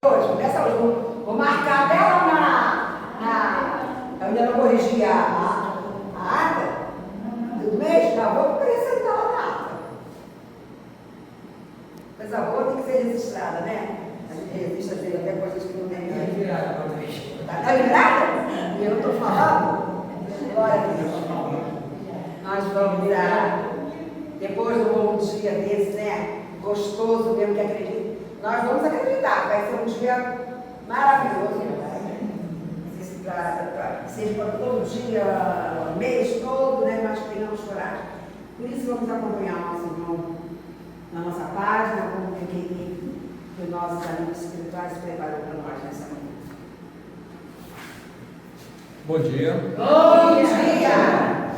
Hoje, começa hoje. Vou marcar dela eu ainda não corrigi a ata do mês, já vou acrescentar ela na ata. Coisa boa tem que ser registrada, né? A gente registra até coisas que não tem. Está liberada? E eu não estou falando? Glória a Deus. Nós vamos dar, depois de um dia desse, né? Gostoso mesmo, que acredita. Nós vamos acreditar, vai ser um dia maravilhoso. Seja para todo dia, o mês todo, né? Nós tenhamos coragem. Por isso vamos acompanhar o nosso irmão na nossa página, vamos ver o que os nossos amigos espirituais preparou para nós nessa manhã. Bom dia. Bom dia!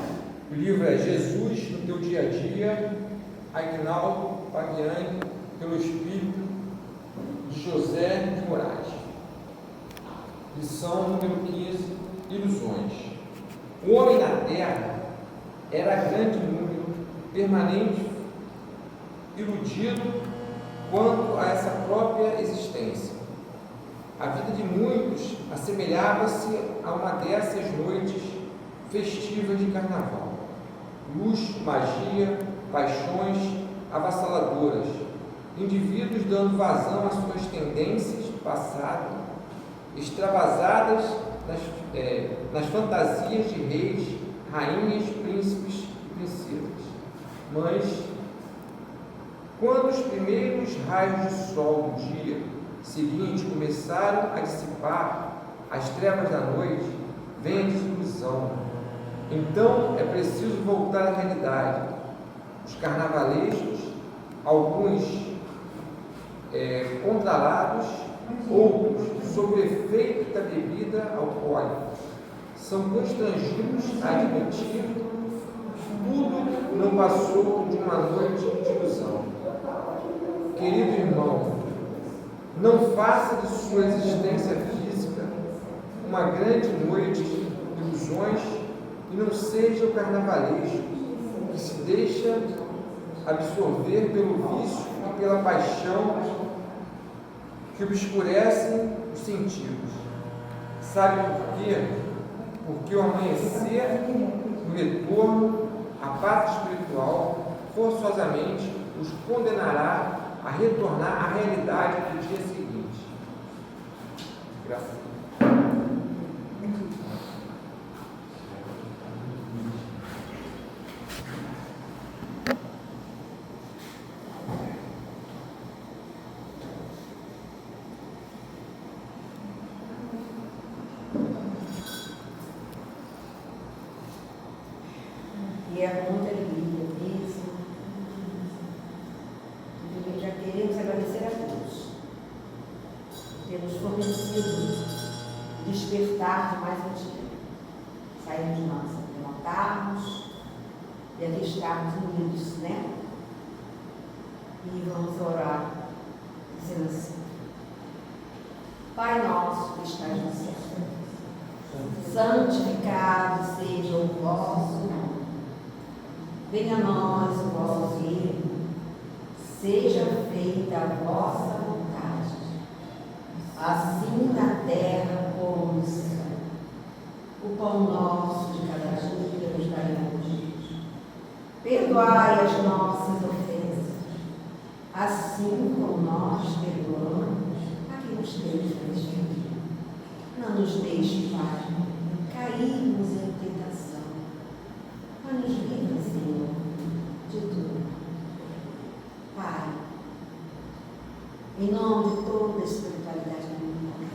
O livro é Jesus no teu dia a dia, Aguinaldo Pagliani, pelo Espírito de José de Moraes. Lição número 15, ilusões. O homem na terra era grande número, permanente, iludido quanto a essa própria existência. A vida de muitos assemelhava-se a uma dessas noites festivas de carnaval. Luxo, magia, paixões avassaladoras, indivíduos dando vazão às suas tendências do passado, extravasadas nas fantasias de reis, rainhas, príncipes e princesas. Mas, quando os primeiros raios de sol do dia seguinte começaram a dissipar as trevas da noite, vem a desilusão. Então é preciso voltar à realidade. Os carnavalescos, alguns controlados, outros sob o efeito da bebida alcoólica, são constrangidos a admitir que tudo não passou de uma noite de ilusão. Querido irmão, não faça de sua existência física uma grande noite de ilusões e não seja o carnavalesco que se deixa absorver pelo vício e pela paixão que obscurecem os sentidos. Sabe por quê? Porque o amanhecer, o retorno à pátria espiritual, forçosamente os condenará a retornar à realidade do dia seguinte. Graças a Deus. E é muita alegria mesmo. E já queremos agradecer a Deus por ter nos fornecido despertar de mais um dia. Sair de nós, levantarmos e aqui estarmos unidos, né? E vamos orar, dizendo assim: Pai nosso que estás no céu, santificado seja o vosso nome. Venha a nós o vosso reino, seja feita a vossa vontade, assim na terra como no céu. O pão nosso de cada dia nos dai hoje. Perdoai as nossas ofensas, assim como nós perdoamos a quem nos tem ofendido. Não nos deixe, Pai, cairmos em tentação, mas nos livra, Senhor, de tudo. Pai, em nome de toda a espiritualidade do mundo,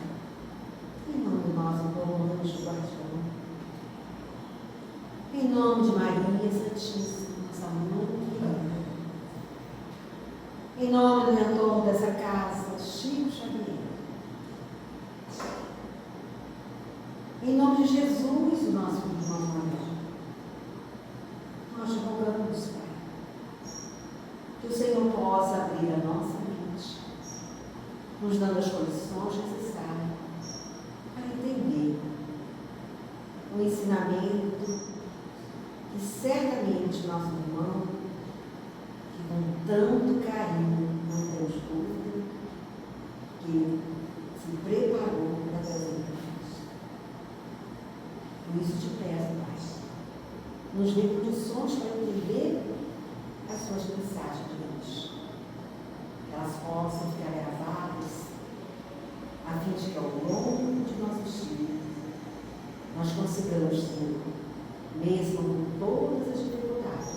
em nome do nosso bom anjo guardião, em nome de Maria Santíssima, nossa mãe querida, em nome do mentor dessa casa, Chico Xavier, em nome de Jesus, o nosso irmão amado, nós te rogamos, Pai, que o Senhor possa abrir a nossa mente, nos dando as condições necessárias para entender o ensinamento que certamente nosso irmão, que com tanto carinho, não temos dúvida, que se preparou para trazer para nós. Por isso te peço, Pai, nos dê condições para entender as suas mensagens de Deus. Que elas possam ficar gravadas, a fim de que ao longo de nossos dias nós consigamos, Senhor, mesmo com todas as dificuldades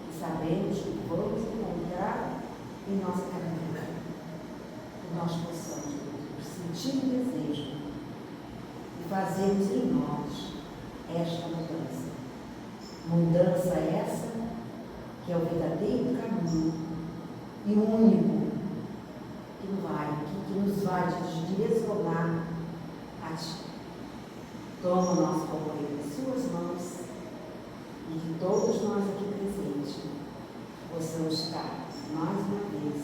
que sabemos que vamos encontrar em nossa caminhada, que nós possamos sentir o desejo e fazermos em nós esta mudança. Mudança essa que é o verdadeiro caminho e o único que nos vai direcionar a Ti. Toma o nosso companheiro em Suas mãos e que todos nós aqui presentes possamos estar mais uma vez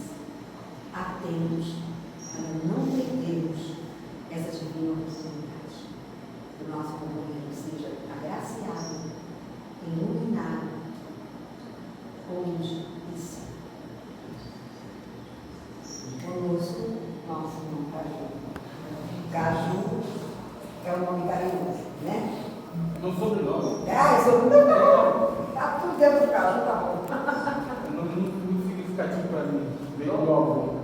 atentos para não perdermos essa divina oportunidade. Que o nosso companheiro seja agraciado, iluminado, hoje e sempre. Conosco, nosso irmão Caju. Caju é o nome carinhoso, né? Não sobrenome. É sobrenome não. Tá tudo dentro do Caju, tá bom. Não significativo para mim. Bem novo.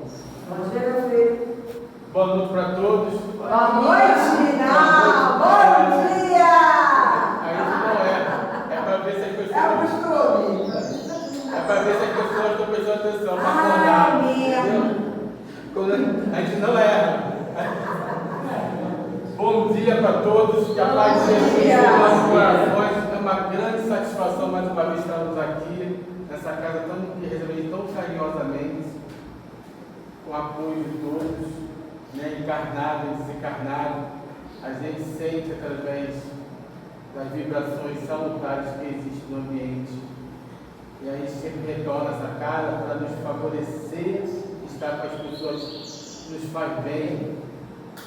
Boa noite para todos. Boa noite, não! Bom dia! Aí não é. É para ver se as pessoas. É o costume. É para ver se as pessoas estão prestando atenção. Para Ah, acordar. mesmo. A gente não erra. Bom dia para todos. Que a paz de Jesus em nossos corações. É uma grande satisfação mais uma vez estarmos aqui nessa casa que recebemos tão carinhosamente, com o apoio de todos, né, encarnado e desencarnado. A gente sente através das vibrações salutares que existem no ambiente. E a gente sempre retorna essa casa para nos favorecer, estar com as pessoas que nos faz bem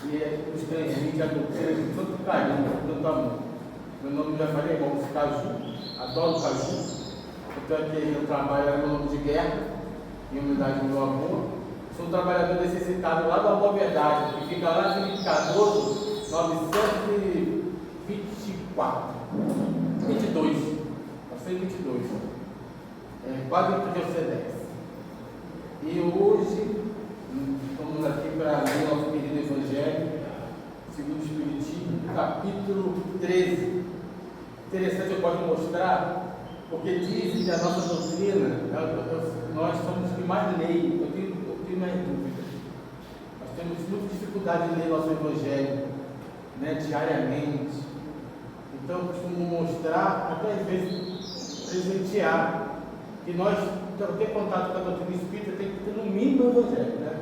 e nos transmite a doutrina de tanto carinho, tanto amor. Meu nome já falei, irmão, Caju, adoro Caju. Então aqui eu trabalho no nome de guerra, em homenagem ao meu avô. Sou um trabalhador necessitado lá do Amor Verdade, que fica lá em Felipe Cardoso, 924. 22. 922. Quase entre o C10. E hoje, estamos aqui para ler o nosso querido Evangelho, segundo o Espiritismo, capítulo 13. Interessante, eu posso mostrar. Porque dizem que a nossa doutrina, nós somos os que mais leem, eu tenho mais dúvidas. Nós temos muita dificuldade de ler nosso Evangelho, né, diariamente. Então eu costumo mostrar, até às vezes presentear, que nós, para ter contato com a doutrina espírita, tem que ter no mínimo o Evangelho, né?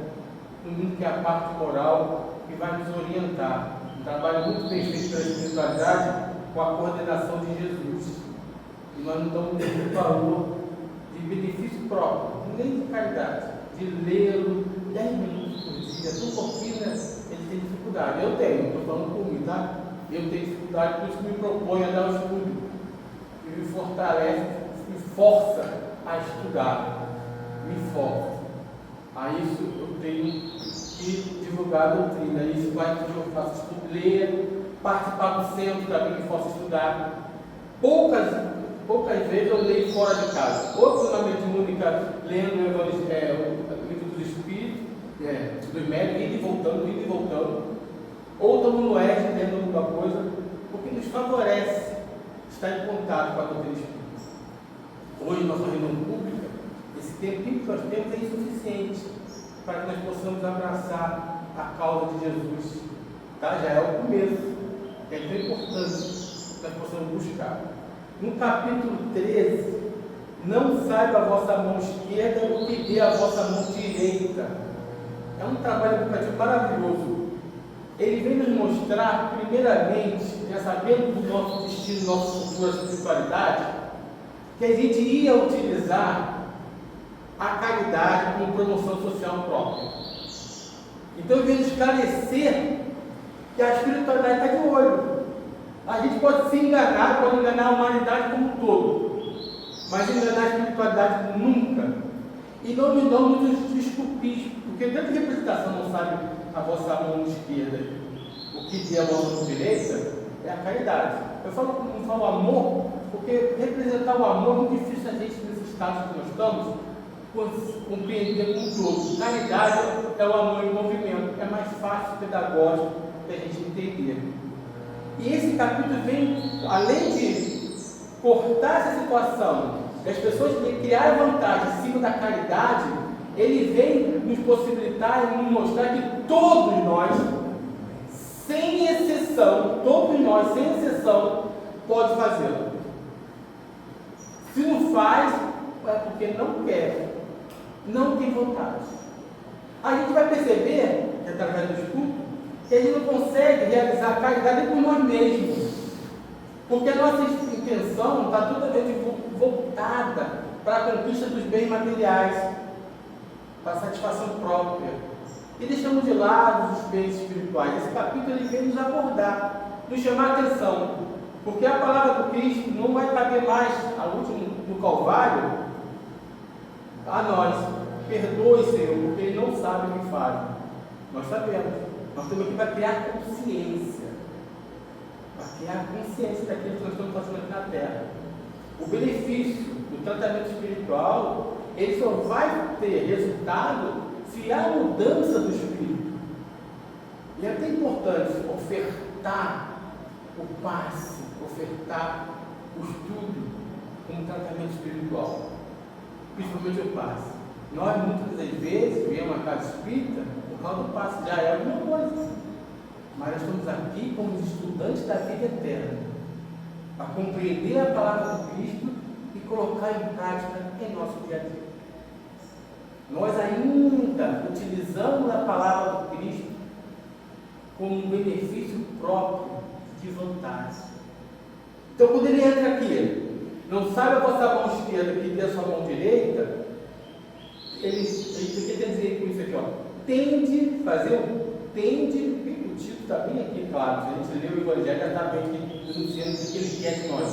No mínimo que é a parte moral que vai nos orientar. Um trabalho muito bem feito pela espiritualidade com a coordenação de Jesus. E nós não estamos tendo valor de benefício próprio, nem de caridade, de lê-lo 10 minutos por dia. Tão pouquinho, né? Ele tem dificuldade. Eu tenho, estou falando por mim, tá? Eu tenho dificuldade, por isso que me proponho a dar o estudo. E me fortalece, me força a estudar. Me força. A isso eu tenho que divulgar a doutrina. Isso vai que eu faço estudo, ler, participar do centro também me força a estudar. Poucas vezes eu leio fora de casa. Ou na mediúnica, lendo o livro dos Espíritos, dos médicos, indo e voltando. Ou estamos no Oeste, lendo alguma coisa, porque nos favorece estar em contato com a doutrina espírita. Hoje, nossa reunião pública, esse tempinho que nós temos é insuficiente para que nós possamos abraçar a causa de Jesus. Tá? Já é o começo, que é tão importante que nós possamos buscar. No capítulo 13, não saiba a vossa mão esquerda o que dê a vossa mão direita. É um trabalho educativo maravilhoso. Ele vem nos mostrar, primeiramente, já sabendo do nosso destino, nossa cultura, espiritualidade, que a gente ia utilizar a caridade como promoção social própria. Então, ele vem nos esclarecer que a espiritualidade está de olho. A gente pode se enganar, pode enganar a humanidade como um todo, mas enganar a espiritualidade nunca. E não me dão muitos desculpis, porque tanta representação não sabe a vossa mão esquerda, o que dê a vossa mão direita é a caridade. Eu não falo amor, porque representar o amor é muito difícil a gente, nesse estado que nós estamos, compreender como um todo. Caridade é o amor em movimento, é mais fácil, pedagógico, para a gente entender. E esse capítulo vem, além de cortar essa situação, das pessoas criarem vantagem em cima da caridade, ele vem nos possibilitar e nos mostrar que todos nós, sem exceção, pode fazê-lo. Se não faz, é porque não quer, não tem vontade. A gente vai perceber, através do estudo, que a gente não consegue realizar a caridade por nós mesmos, porque a nossa intenção está totalmente voltada para a conquista dos bens materiais, para a satisfação própria, e deixamos de lado os bens espirituais. Esse capítulo ele vem nos abordar, nos chamar a atenção, porque a palavra do Cristo não vai caber mais, a última do Calvário, a nós. Perdoe, Senhor, porque Ele não sabe o que faz. Nós sabemos. Nós estamos aqui para criar consciência. Para criar consciência daquilo que nós estamos fazendo aqui na Terra. O benefício do tratamento espiritual, ele só vai ter resultado se há mudança do espírito. E é até importante ofertar o passe, ofertar o estudo como tratamento espiritual. Principalmente o passe. Nós muitas das vezes viemos a casa espírita por causa do passe, já é alguma coisa. Mas nós estamos aqui como estudantes da vida eterna, para compreender a palavra do Cristo e colocar em prática em nosso dia a dia. Nós ainda utilizamos a palavra do Cristo como um benefício próprio de vantagem. Então, quando ele entra aqui, não sabe a vossa mão esquerda que dê a sua mão direita, ele quer dizer com isso aqui, ó, tende, o título está bem aqui, claro, se a gente lê o Evangelho, já está bem aqui, denunciando o que ele quer de nós.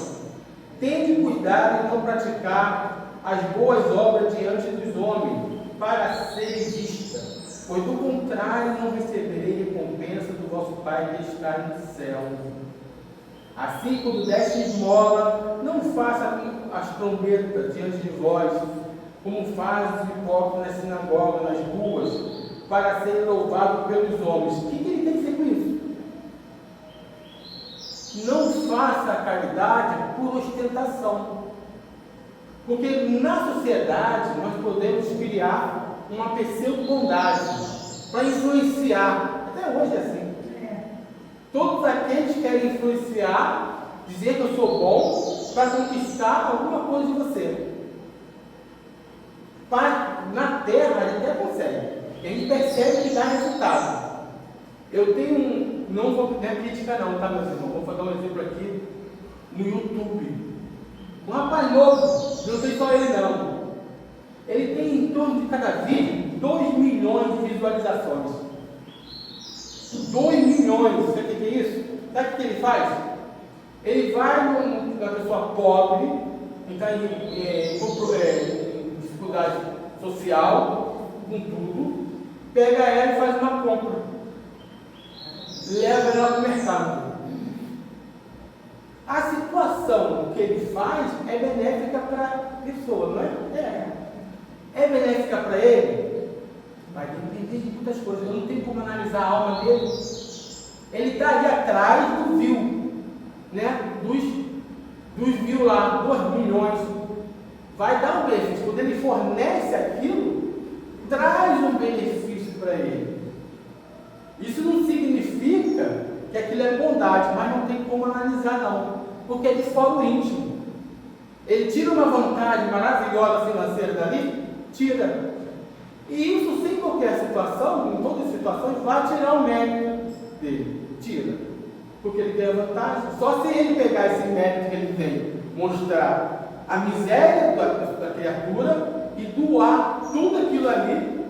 Tende cuidado em não praticar as boas obras diante dos homens, para ser vista, pois do contrário não receberei recompensa do vosso Pai que está no céu. Assim, quando deste esmola, não faça as trombetas diante de vós, como fazem os hipócritas nas sinagogas, nas ruas, para serem louvados pelos homens. O que ele tem que dizer com isso? Não faça a caridade por ostentação. Porque na sociedade nós podemos criar uma pseudo-bondade para influenciar. Até hoje é assim. Todos aqueles que querem influenciar, dizer que eu sou bom, para conquistar alguma coisa de você. Na Terra a gente até consegue. A gente percebe que dá resultado. Eu tenho não vou dar crítica não, tá, meus irmãos? Vou dar um exemplo aqui no YouTube. Um rapaz novo, não sei só ele não. Ele tem em torno de cada vídeo 2 milhões de visualizações. 2 milhões, você sabe o que é isso? Sabe o que ele faz? Ele vai numa pessoa pobre, que está em dificuldade social, com tudo, pega ela e faz uma compra. Leva ela para o mercado. A situação que ele faz é benéfica para a pessoa, não é? É benéfica para ele? Vai depender de muitas coisas. Eu não tenho como analisar a alma dele. Ele está ali atrás do view, né? Dos view lá, 2 milhões. Vai dar um benefício. Quando ele fornece aquilo, traz um benefício para ele. Isso não significa que aquilo é bondade, mas não tem como analisar não, porque é de fora íntimo. Ele tira uma vantagem maravilhosa financeira dali, tira. E isso sem qualquer situação, em todas as situações, vai tirar o mérito dele, tira. Porque ele ganha vantagem. Só se ele pegar esse mérito que ele tem, mostrar a miséria da criatura e doar tudo aquilo ali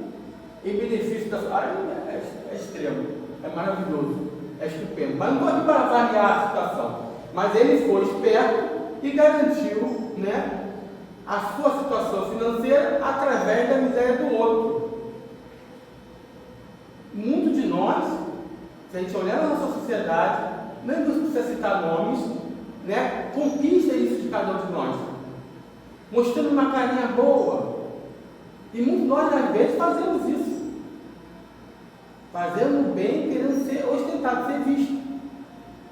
em benefício da sua área, é extremo, é maravilhoso, é estupendo. Mas não estou aqui para variar a situação. Mas ele foi esperto e garantiu, né, a sua situação financeira através da miséria do outro. Muitos de nós Se a gente olhar na nossa sociedade, nem precisa citar nomes, né? Conquista isso de cada um de nós, mostrando uma carinha boa. E muitos nós, às vezes, fazemos isso. Fazendo o bem, querendo ser ostentado, ser visto.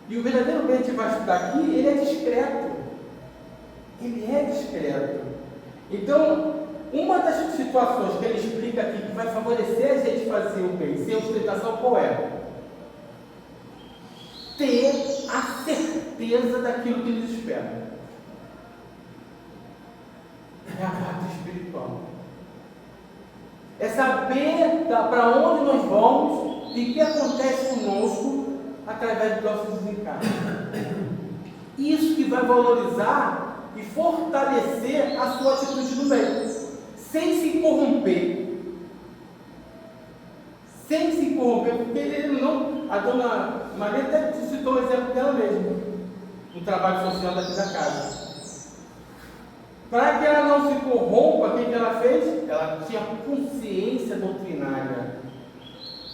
E o verdadeiro bem que a gente vai estudar aqui, ele é discreto. Ele é discreto. Então, uma das situações que ele explica aqui, que vai favorecer a gente fazer o bem, sem ostentação, qual é? Ter a certeza daquilo que nos espera. É a parte espiritual. É saber para onde nós vamos e o que acontece conosco através dos nossos desencarnos. Isso que vai valorizar e fortalecer a sua atitude no bem, sem se corromper. Sem se corromper, porque ele não. A dona Maria até citou o exemplo dela mesma, no trabalho social daqui da casa. Para que ela não se corrompa, o que ela fez? Ela tinha consciência doutrinária.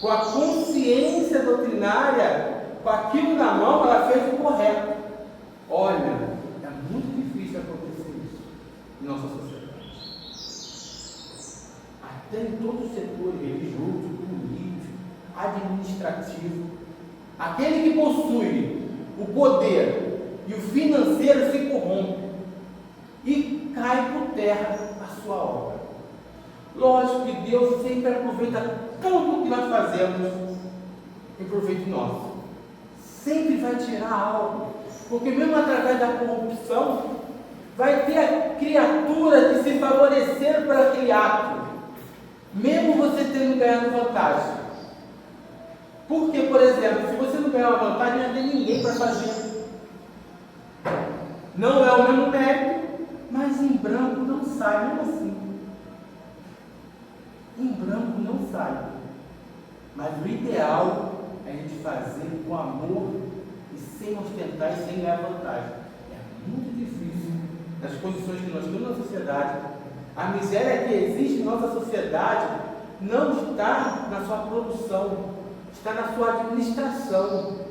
Com a consciência doutrinária, com aquilo na mão, ela fez o correto. Olha, é muito difícil acontecer isso em nossa sociedade. Até em todos os setores, religioso, político, administrativo. Aquele que possui o poder e o financeiro se corrompe e cai por terra a sua obra. Lógico que Deus sempre aproveita tudo que nós fazemos em proveito nosso. Sempre vai tirar algo, porque mesmo através da corrupção, vai ter a criatura de se favorecer para aquele ato, mesmo você tendo ganhado vantagem. Porque, por exemplo, se você não ganhar uma vantagem, não tem ninguém para fazer. Não é o mesmo mérito, mas em branco não sai, mesmo assim. Em branco não sai. Mas o ideal é a gente fazer com amor e sem ostentar e sem ganhar vantagem. É muito difícil, nas condições que nós temos na sociedade. A miséria que existe em nossa sociedade não está na sua produção, está na sua administração.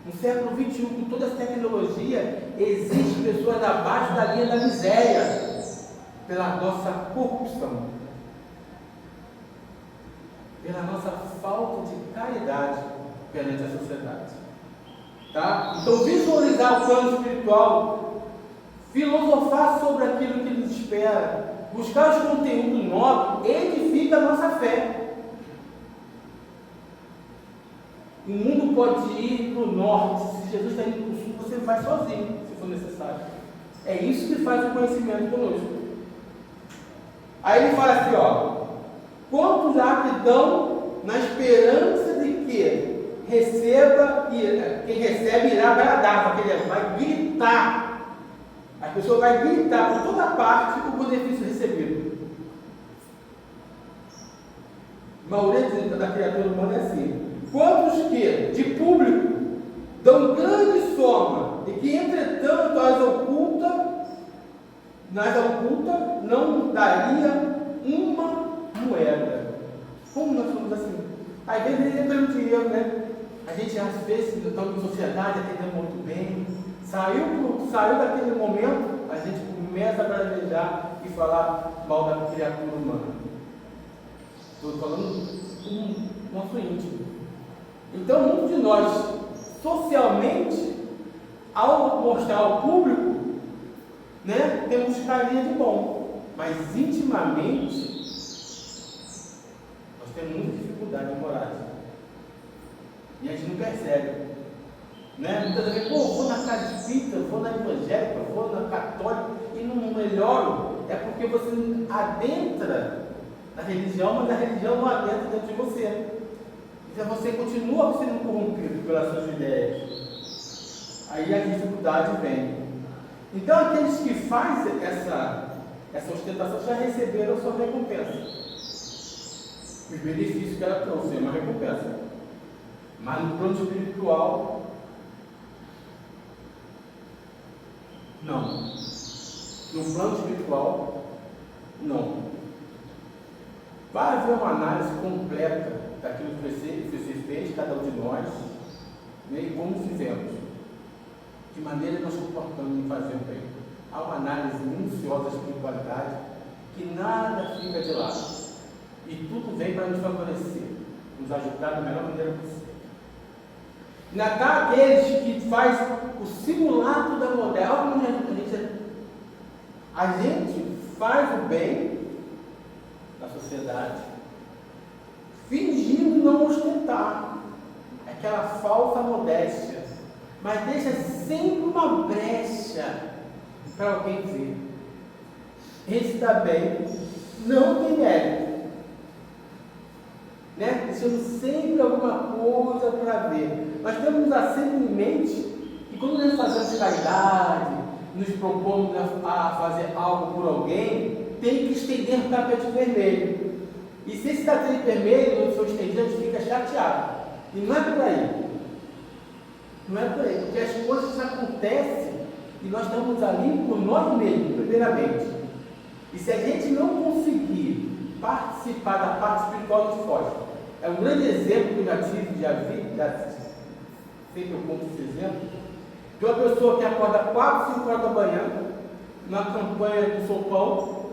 No século XXI, com toda essa tecnologia, existem pessoas abaixo da linha da miséria pela nossa corrupção, pela nossa falta de caridade perante a sociedade. Tá? Então, visualizar o plano espiritual, filosofar sobre aquilo que nos espera, buscar os conteúdos novos, edifica a nossa fé. O mundo pode ir para o norte, se Jesus está indo para o sul, você vai sozinho, se for necessário. É isso que faz o conhecimento conosco. Aí ele fala assim, ó, quantos há que dão na esperança de que receba, quem recebe irá agradar, porque ele vai gritar, a pessoa vai gritar por toda parte o benefício recebido. A maioria da criatura humana é assim. Quantos que, de público, dão grande soma, e que, entretanto, nas ocultas, não daria uma moeda. Como nós somos assim? Às vezes é pelo dinheiro, né? A gente, às vezes, estamos em sociedade, atendendo muito bem, saiu daquele momento, a gente começa a bravejar e falar mal da criatura humana. Estou falando do nosso íntimo. Então, muitos de nós, socialmente, ao mostrar ao público, né, temos carinha de bom, mas intimamente, nós temos muita dificuldade de coragem. E a gente não percebe. Né? Muitas vezes, vou na casa espírita, vou na evangélica, vou na católica, e não melhoro, é porque você adentra na religião, mas a religião não adentra dentro de você. Então você continua sendo corrompido pelas suas ideias. Aí a dificuldade vem. Então aqueles que fazem essa ostentação já receberam a sua recompensa. Os benefícios que ela trouxe é uma recompensa. Mas no plano espiritual, não. No plano espiritual, não. Vai haver uma análise completa daquilo que você fez, cada um de nós, né, e como fizemos, de maneira que nós comportamos em fazer o bem. Há uma análise minuciosa da espiritualidade, que nada fica de lado, e tudo vem para nos favorecer, nos ajudar da melhor maneira possível. Ainda está aqueles que faz o simulacro da modelo. A gente faz o bem na sociedade, fingindo não ostentar, aquela falsa modéstia, mas deixa sempre uma brecha para alguém ver. Esse também não tem mérito, né? Deixando sempre alguma coisa para ver. Nós temos que usar sempre em mente que quando nós fazemos caridade, nos propomos a fazer algo por alguém, tem que estender o tapete vermelho. E se esse tapete vermelho não for estendido, a gente fica chateado. E não é por aí. Não é por aí, porque as coisas acontecem e nós estamos ali por nós mesmos, primeiramente. E se a gente não conseguir participar da parte espiritual, a gente foge. É um grande exemplo que eu já tive, sempre eu conto esse exemplo, de uma pessoa que acorda 4, 5 horas da manhã, na campanha do sopão,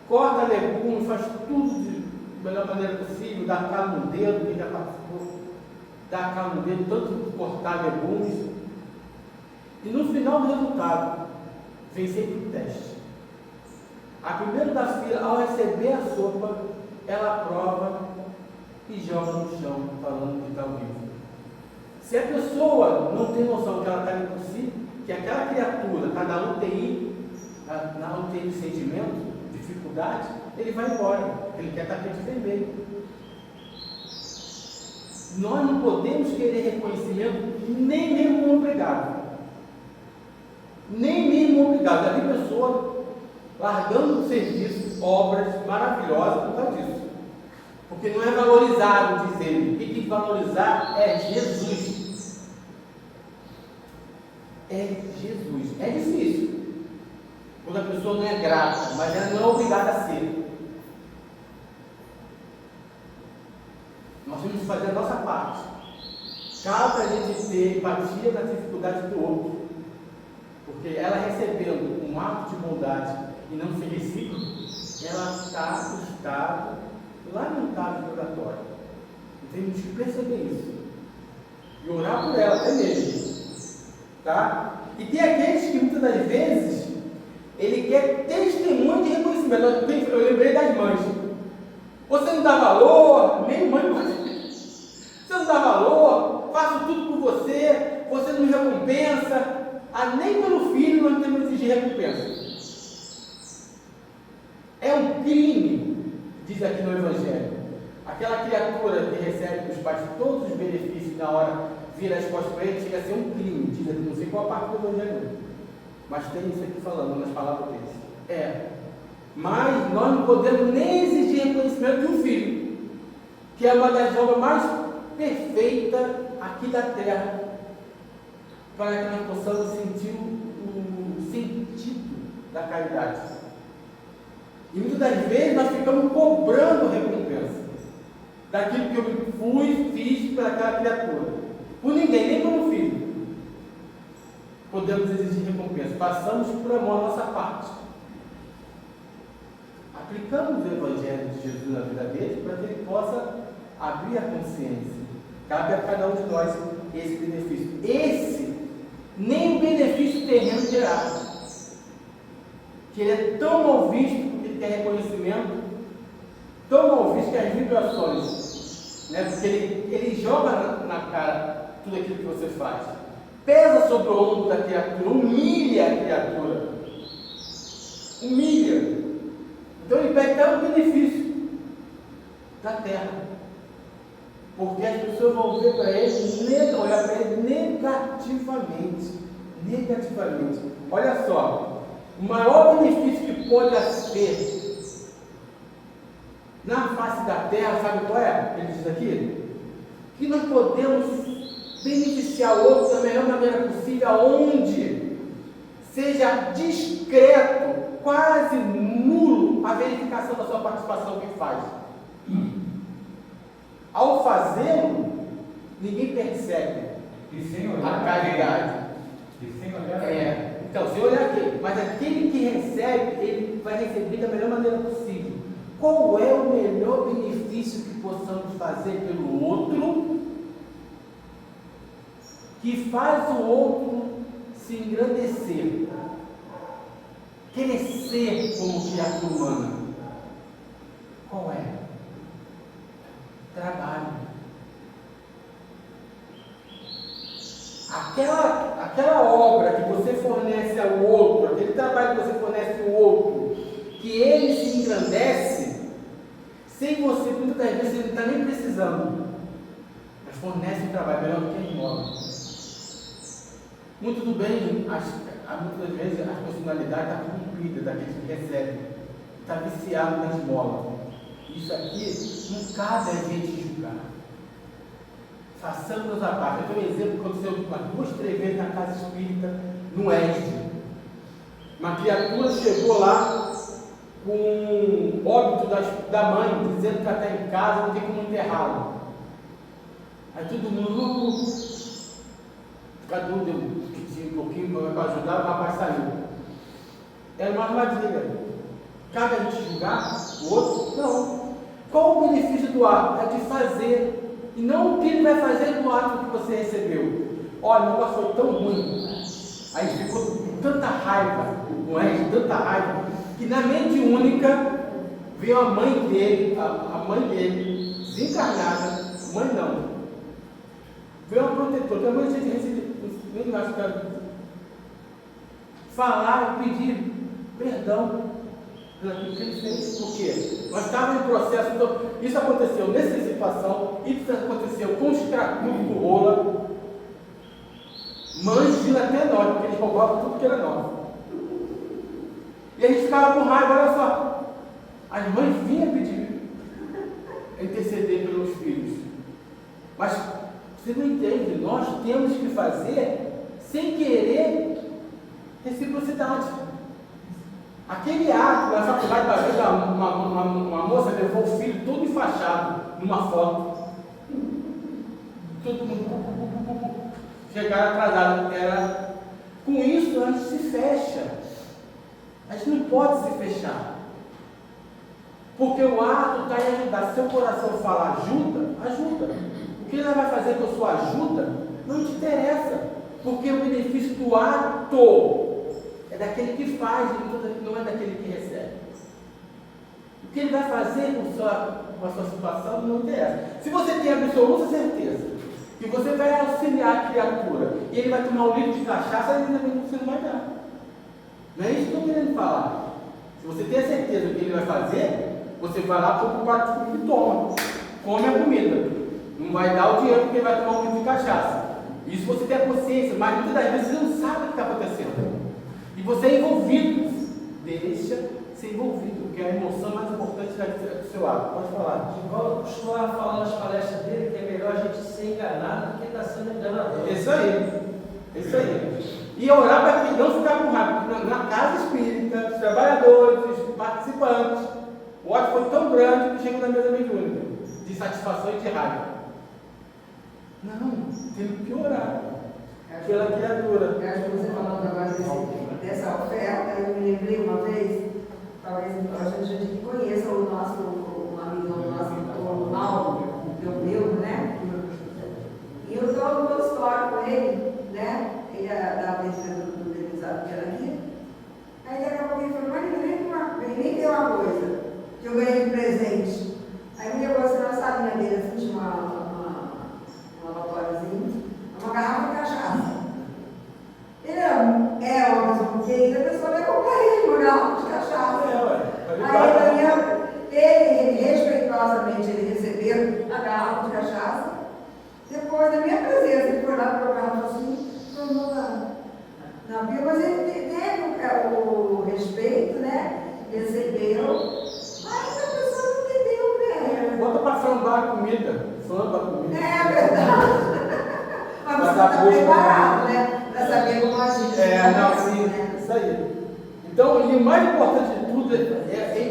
corta legumes, faz tudo da melhor maneira possível, dá calo no dedo, quem já participou, dá calo no dedo, tanto cortar legumes, e no final do resultado, vem sempre o teste. A primeira da fila, ao receber a sopa, ela prova e joga no chão, falando que está horrível. Se a pessoa não tem noção que ela está indo por si, que aquela criatura está na UTI de sentimento, dificuldade, ele vai embora, ele quer tapete vermelho. Nós não podemos querer reconhecimento, nem mesmo obrigado. Nem mesmo obrigado. Já vi pessoa largando o serviço, obras maravilhosas por causa disso. Porque não é valorizado, diz ele. O que tem que valorizar é Jesus. É Jesus. É difícil. Quando a pessoa não é grata, mas ela não é obrigada a ser. Nós temos que fazer a nossa parte. Cabe a gente ter empatia nas dificuldades do outro. Porque ela recebendo um ato de bondade e não se recíproco, ela está no estado lamentável do purgatório. Temos que perceber isso. E orar por ela até mesmo. Tá? E tem aqueles que muitas das vezes ele quer testemunho de reconhecimento. Eu lembrei das mães. Você não dá valor, nem mãe pode. Você não dá valor, faço tudo por você, você não me recompensa. Nem pelo filho nós temos que exigir recompensa. É um crime, diz aqui no Evangelho. Aquela criatura que recebe dos pais todos os benefícios na hora vira as costas para ele, chega a ser um crime, diz aqui, não sei qual parte do Evangelho, mas tem isso aqui falando nas palavras deles. Mas nós não podemos nem exigir reconhecimento de um filho, que é uma das obras mais perfeitas aqui da terra, para que nós possamos sentir o sentido da caridade. E muitas das vezes nós ficamos cobrando recompensa daquilo que eu fiz para aquela criatura. Por ninguém, nem pelo filho. Podemos exigir recompensa. Passamos por amor a nossa parte. Aplicamos o Evangelho de Jesus na vida dele para que ele possa abrir a consciência. Cabe a cada um de nós esse benefício. Esse, nem o benefício terreno terá. Que ele é tão mal visto, que ele tem reconhecimento, tão mal visto que as vibrações, né? Porque ele joga na cara tudo aquilo que você faz, pesa sobre o ombro da criatura, humilha a criatura, humilha. Então ele pega até o benefício da terra, porque as pessoas vão ver para ele, olhar para ele negativamente. Olha só, o maior benefício que pode haver na face da terra, sabe qual é? Ele diz aqui, que nós podemos beneficiar o outro da melhor maneira possível, onde seja discreto, quase nulo, a verificação da sua participação que faz. Ao fazê-lo, ninguém percebe E sem olhar. a caridade. E sem olhar. Então, se olhar aqui, mas aquele que recebe, ele vai receber da melhor maneira possível. Qual é o melhor benefício que possamos fazer pelo outro, que faz o outro se engrandecer, crescer como criatura humana? Qual é? Trabalho. Aquela obra que você fornece ao outro, aquele trabalho que você fornece ao outro, que ele se engrandece, sem você, muitas das vezes, ele não está nem precisando, mas fornece um trabalho melhor do que a esmola. Muito do bem, muitas vezes a personalidade está cumprida daquele que recebe, está viciado na esmola. Isso aqui não cabe a gente julgar. Façamos a parte. Eu tenho um exemplo que aconteceu umas 2, 3 vezes na casa espírita, no Oeste. Uma criatura chegou lá com o óbito da mãe, dizendo que ela está em casa, não tem como enterrá-la. Aí todo mundo, cada um deu um pouquinho para ajudar, o rapaz saiu. Era uma armadilha. Cabe a gente julgar o outro? Não. Qual o benefício do ato? É de fazer. E não o que ele vai fazer do ato que você recebeu. Olha, o negócio foi tão ruim. Aí ficou com tanta raiva, não é? Tanta raiva, que na mente única veio a mãe dele, desencarnada, mãe não. Veio uma protetora, que a mãe tinha recebido, nem acho que era, falar, pedir perdão pelo que ele fez, porque nós estávamos em processo, então, isso aconteceu nessa situação, isso aconteceu com os cracudos do rola, mães vindo até nós, porque eles roubavam tudo que era nosso. E a gente ficava com raiva, olha só, as mães vinham pedir, interceder pelos filhos, mas você não entende, nós temos que fazer sem querer reciprocidade. Aquele ato na faculdade, uma vez uma moça levou o filho todo enfaixado numa foto. Todo mundo chegaram atrasados. Com isso a gente se fecha. A gente não pode se fechar. Porque o ato está em ajudar. Se seu coração fala ajuda, ajuda. O que ele vai fazer com a sua ajuda não te interessa. Porque o benefício do ato é daquele que faz, não é daquele que recebe. O que ele vai fazer com a sua situação não interessa. Se você tem absoluta certeza que você vai auxiliar a criatura e ele vai tomar um litro de cachaça, ainda bem que você não vai dar. Não é isso que eu estou querendo falar. Se você tem a certeza do que ele vai fazer, você vai lá para o prato de comida e toma. Come a comida. Não vai dar o dinheiro porque ele vai tomar um litro de cachaça. Isso você tem a consciência, mas muitas das vezes você não sabe o que está acontecendo. E você é envolvido, deixa ser envolvido, porque é a emoção mais importante do seu ato. Pode falar. Igual costumava falar nas palestras dele, que é melhor a gente ser enganado do que estar sendo enganador. Isso aí. E orar para que não ficar com raiva, porque na casa espírita, os trabalhadores, os participantes, o ódio foi tão grande que chegou na mesa mediúnica, de satisfação e de raiva. Não, temos que orar pela criatura. Eu acho que você falando agora dessa oferta, eu me lembrei uma vez, talvez a gente conheça o nosso amigo nosso, o Mauro, meu, né? E eu estou no consultório com ele, né? Ele é da medicina do Denisado, que era aqui. Aí daqui a pouco ele falou, mas nem deu uma coisa que eu ganhei de presente. Aí me levou assim na salinha dele, assim, tinha uma lavatorezinha, uma garrafa de cachaça. Ele é uma pessoa muito querida, a pessoa levou para ele uma garrafa de cachaça. Aí ele respeitosamente ele recebeu a garrafa de cachaça. Depois da minha presença, ele foi lá para o garrafa assim, tomou na pia, mas ele teve o respeito, né? Recebeu, mas a pessoa não entendeu, né? Bota para flambar a comida. É verdade. Mas você está preparado, né? Para saber como agir. Isso aí. Então, e o mais importante de tudo é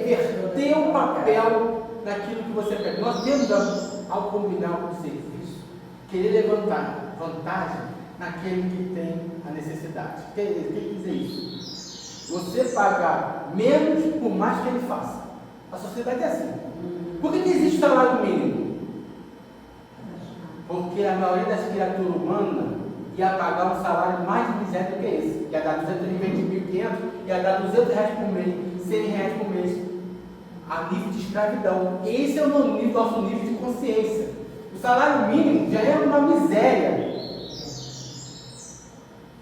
inverter o papel naquilo que você pede. Nós temos ao combinar o serviço, querer levantar vantagem naquele que tem a necessidade. O que quer dizer isso? Você pagar menos por mais que ele faça. A sociedade é assim. Por que existe o salário mínimo? Porque a maioria das criaturas humanas ia pagar um salário mais misério do que esse. Ia dar 220.500, ia dar R$200 por mês, R$100 por mês. A nível de escravidão. Esse é o nosso nível de consciência. O salário mínimo já é uma miséria.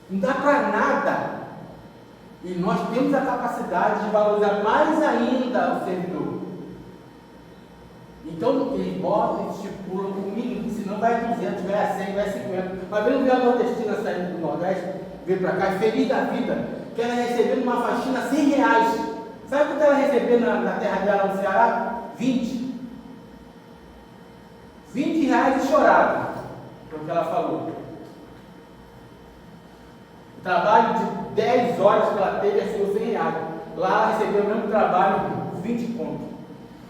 Não dá para nada. E nós temos a capacidade de valorizar mais ainda o servidor. Então, eles botam, estipulam o mínimo, senão vai a 200, vai a 100, vai a 50. Uma vez eu vi a nordestina saindo do Nordeste, veio para cá, feliz da vida, que ela recebeu numa faxina R$100. Sabe quanto ela recebeu na terra dela no Ceará? 20. R$20 e chorava, foi o que ela falou. O trabalho de 10 horas que ela teve, achou R$100. Lá ela recebeu o mesmo trabalho, 20 contos.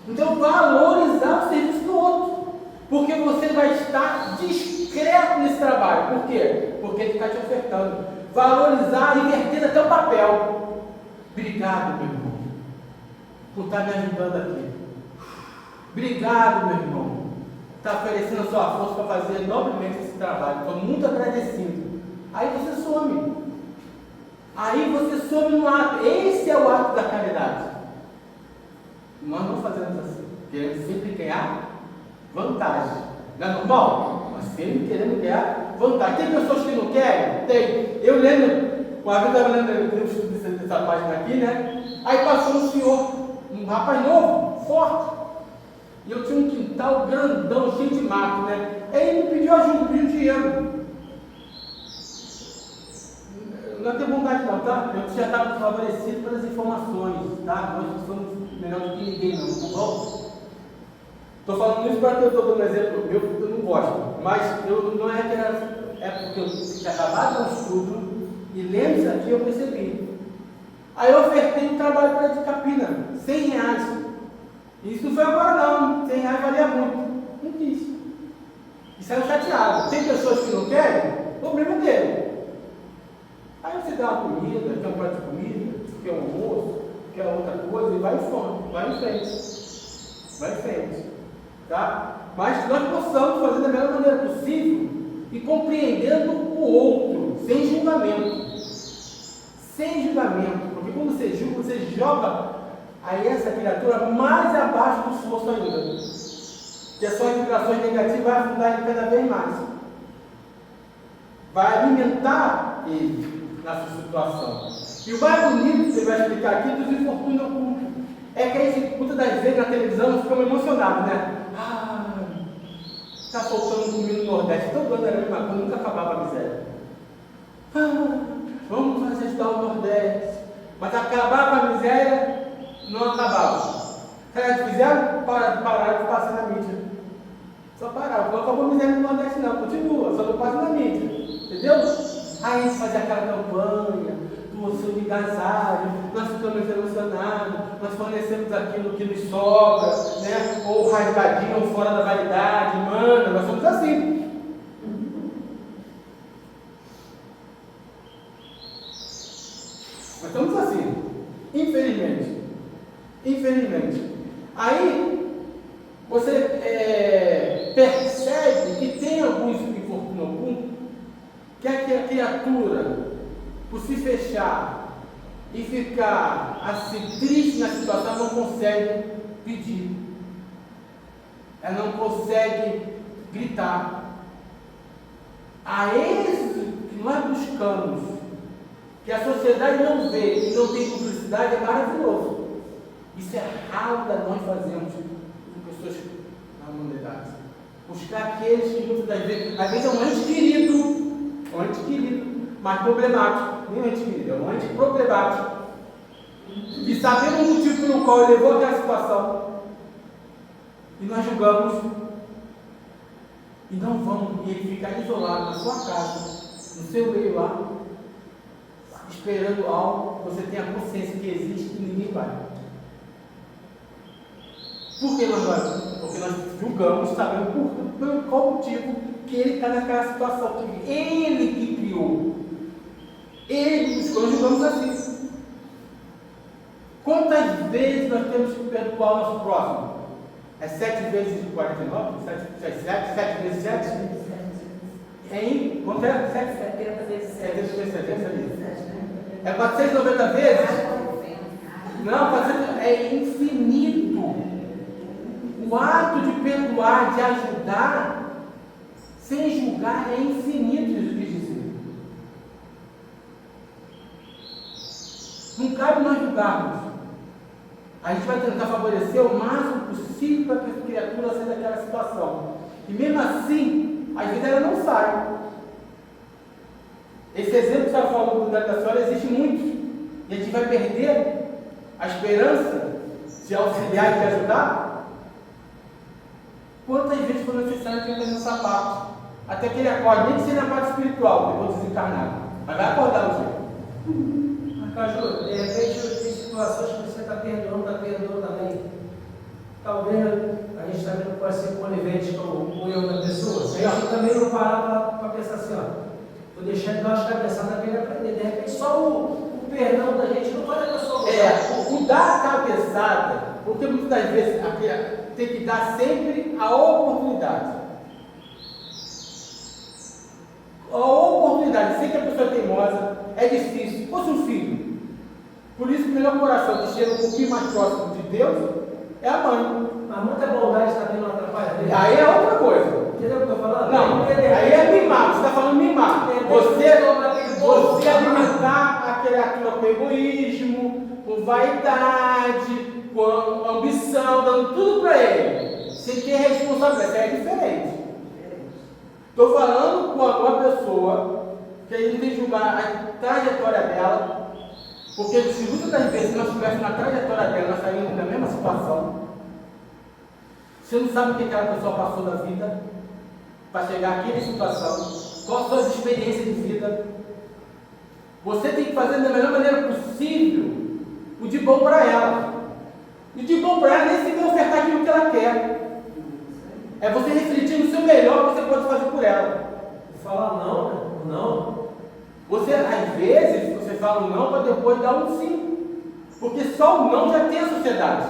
Então, valorizar o serviço do outro, porque você vai estar discreto nesse trabalho. Por quê? Porque ele está te ofertando. Valorizar, inverter até o papel. Obrigado, meu irmão, por estar me ajudando aqui. Obrigado, meu irmão, por estar oferecendo a sua força para fazer nobremente esse trabalho. Estou muito agradecido. Aí você some. Aí você some no ato. Esse é o ato da caridade. Nós não fazemos assim. Queremos sempre ganhar vantagem. Não é normal? Nós sempre queremos ganhar vantagem. Tem pessoas que não querem? Tem. Eu lembro, uma vez eu estava lendo dessa página aqui, né? Aí passou um senhor, um rapaz novo, forte. E eu tinha um quintal grandão, cheio de mato, né? Aí ele me pediu ajuda, pediu dinheiro. Não tenho vontade não, tá? Eu já estava favorecido pelas informações, tá? Nós não somos melhor do que ninguém não, tá bom? Estou falando isso para que eu estou dando um exemplo meu, porque eu não gosto. Mas eu, não é que é porque eu tinha acabado um estudo e lendo isso aqui eu percebi. Aí eu ofertei um trabalho para de Capina, R$100. Isso não foi agora não, R$100 valia muito. Não quis. E saiu chateado. Tem pessoas que não querem, o problema é dele. Aí você dá uma comida, quer um prato de comida, quer um almoço, quer outra coisa, e vai em frente, vai em frente. Vai em frente. Tá? Mas que nós possamos fazer da melhor maneira possível e compreendendo o outro, sem julgamento. Sem julgamento. Porque quando você julga, você joga aí essa criatura mais abaixo do esforço ainda. Que as suas vibrações negativas vão afundar ele cada vez mais. Vai alimentar ele na sua situação. E o mais bonito que ele vai explicar aqui dos infortúnios ocultos é que a gente, muitas das vezes na televisão, nós ficamos emocionados, né? Ah, está faltando comida no Nordeste, todo ano era a mesma coisa, nunca acabava a miséria. Ah, vamos fazer ajudar o Nordeste. Mas acabava a miséria, não acabava. O que eles fizeram? Pararam de passar na mídia. Só pararam, não acabou a miséria no Nordeste não, continua, só não passa na mídia. Entendeu? Aí a gente fazia aquela campanha, moção de agasalho, nós ficamos emocionados, nós fornecemos aquilo que nos sobra, né? Ou rasgadinho, ou fora da validade, manda, nós somos assim. Nós somos assim, infelizmente. Infelizmente. Aí, você percebe que tem alguns infortúnios ocultos, que a criatura, por se fechar e ficar assim triste na situação, não consegue pedir. Ela não consegue gritar. A êxito que nós buscamos, que a sociedade não vê e não tem publicidade, é maravilhoso. Isso é raro da nós fazemos com pessoas na humanidade. Buscar aqueles que muitas das vezes, às vezes é um ente querido, mas problemático. Nem um ente querido, é um ente problemático. E sabemos o motivo pelo qual ele levou aquela situação. E nós julgamos. E não vamos, e ele ficar isolado na sua casa, no seu meio lá, esperando algo que você tenha consciência que existe e ninguém vai. Por que nós vamos? porque nós julgamos, sabendo por qual motivo que ele está naquela situação, que ele que criou. Ele buscou, nós julgamos assim. Quantas vezes nós temos que perdoar o nosso próximo? É 7 vezes 49? 7 vezes 7? Em? Quanto é? 70 vezes 7. 70 vezes 7, essa ali. É 490 vezes? Não, 400, é infinito. O ato de perdoar, de ajudar, sem julgar, é infinito, Jesus quis dizer. Não cabe nós julgarmos. A gente vai tentar favorecer o máximo possível para que a criatura saia daquela situação. E mesmo assim, às vezes ela não sai. Esse exemplo que você estava falando da senhora existe muito. E a gente vai perder a esperança de auxiliar e de ajudar. Quantas vezes foi necessário que ele tenha um sapato? Até que ele acorde, nem que seja na parte espiritual, depois desencarnado. Mas vai acordar o dia. Caju, de repente tem situações que você está perdoando também. Talvez a gente também não pode ser conivente com o erro da pessoa. Se a gente também não parar para pensar assim, ó, estou deixando dar umas cabeçadas para ele aprender. De repente só o perdão da gente não pode a pessoa mudar. O dar a cabeçada, porque muitas das vezes tem que dar sempre a oportunidade. A oportunidade, sei que a pessoa é teimosa, é difícil. Se fosse um filho, por isso que o melhor coração que chega um pouquinho mais próximo de Deus é a mãe. Mas muita bondade também não atrapalha dele. Aí é outra coisa. Entendeu o que eu estou falando? Não, aí é mimar, você está falando mimar. Você alimentar a criatura com egoísmo, com vaidade, com ambição, dando tudo para ele, sem ter responsabilidade. Isso é diferente. Estou falando com uma pessoa que a gente tem que julgar a trajetória dela, porque se muitas das vezes nós estivéssemos na trajetória dela, nós estaríamos na mesma situação. Você não sabe o que aquela pessoa passou da vida para chegar àquela situação, quais são as experiências de vida. Você tem que fazer da melhor maneira possível o de bom para ela. E de bom para ela nem se ofertar aquilo que ela quer. É você refletir no seu melhor que você pode fazer por ela. Falar não. Você, às vezes, você fala um não para depois dar um sim. Porque só o não já tem a sociedade.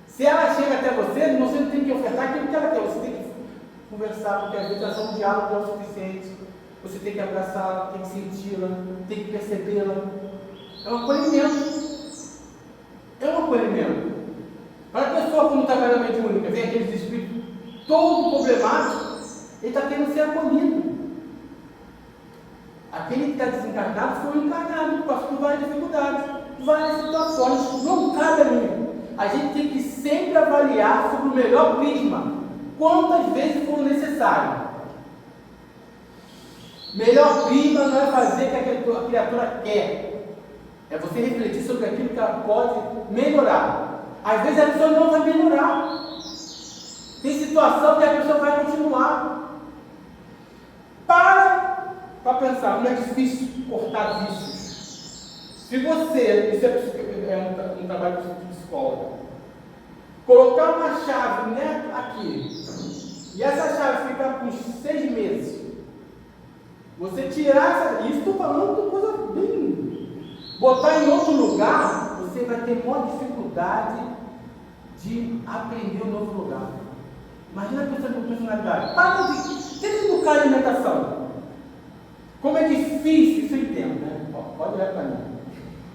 Se ela chega até você não tem que ofertar aquilo que ela quer. Você tem que conversar, porque às vezes é só um diálogo é o suficiente. Você tem que abraçá-la, tem que senti-la, tem que percebê-la. É um acolhimento. É um acolhimento. Para a pessoa, como está na mediúnica, vem aqueles espíritos todo problemático, ele está querendo ser acolhido. Aquele que está desencarnado foi encarnado, passou por várias dificuldades, várias situações. Não cabe a mim. A gente tem que sempre avaliar sobre o melhor prisma. Quantas vezes for necessário. Melhor prisma não é fazer o que a criatura quer. É você refletir sobre aquilo que ela pode melhorar. Às vezes a pessoa não vai melhorar. Tem situação que a pessoa vai continuar. Para pensar, como é difícil cortar vícios. Se você, isso é um trabalho de psicólogo, colocar uma chave, né, aqui, e essa chave ficar por 6 meses, você tirar isso, estou falando de coisa bem, botar em outro lugar, você vai ter maior dificuldade de aprender um novo lugar. Imagina a pessoa com personalidade. Tenta educar a alimentação. Como é difícil, isso eu entendo, né? Pode olhar para mim.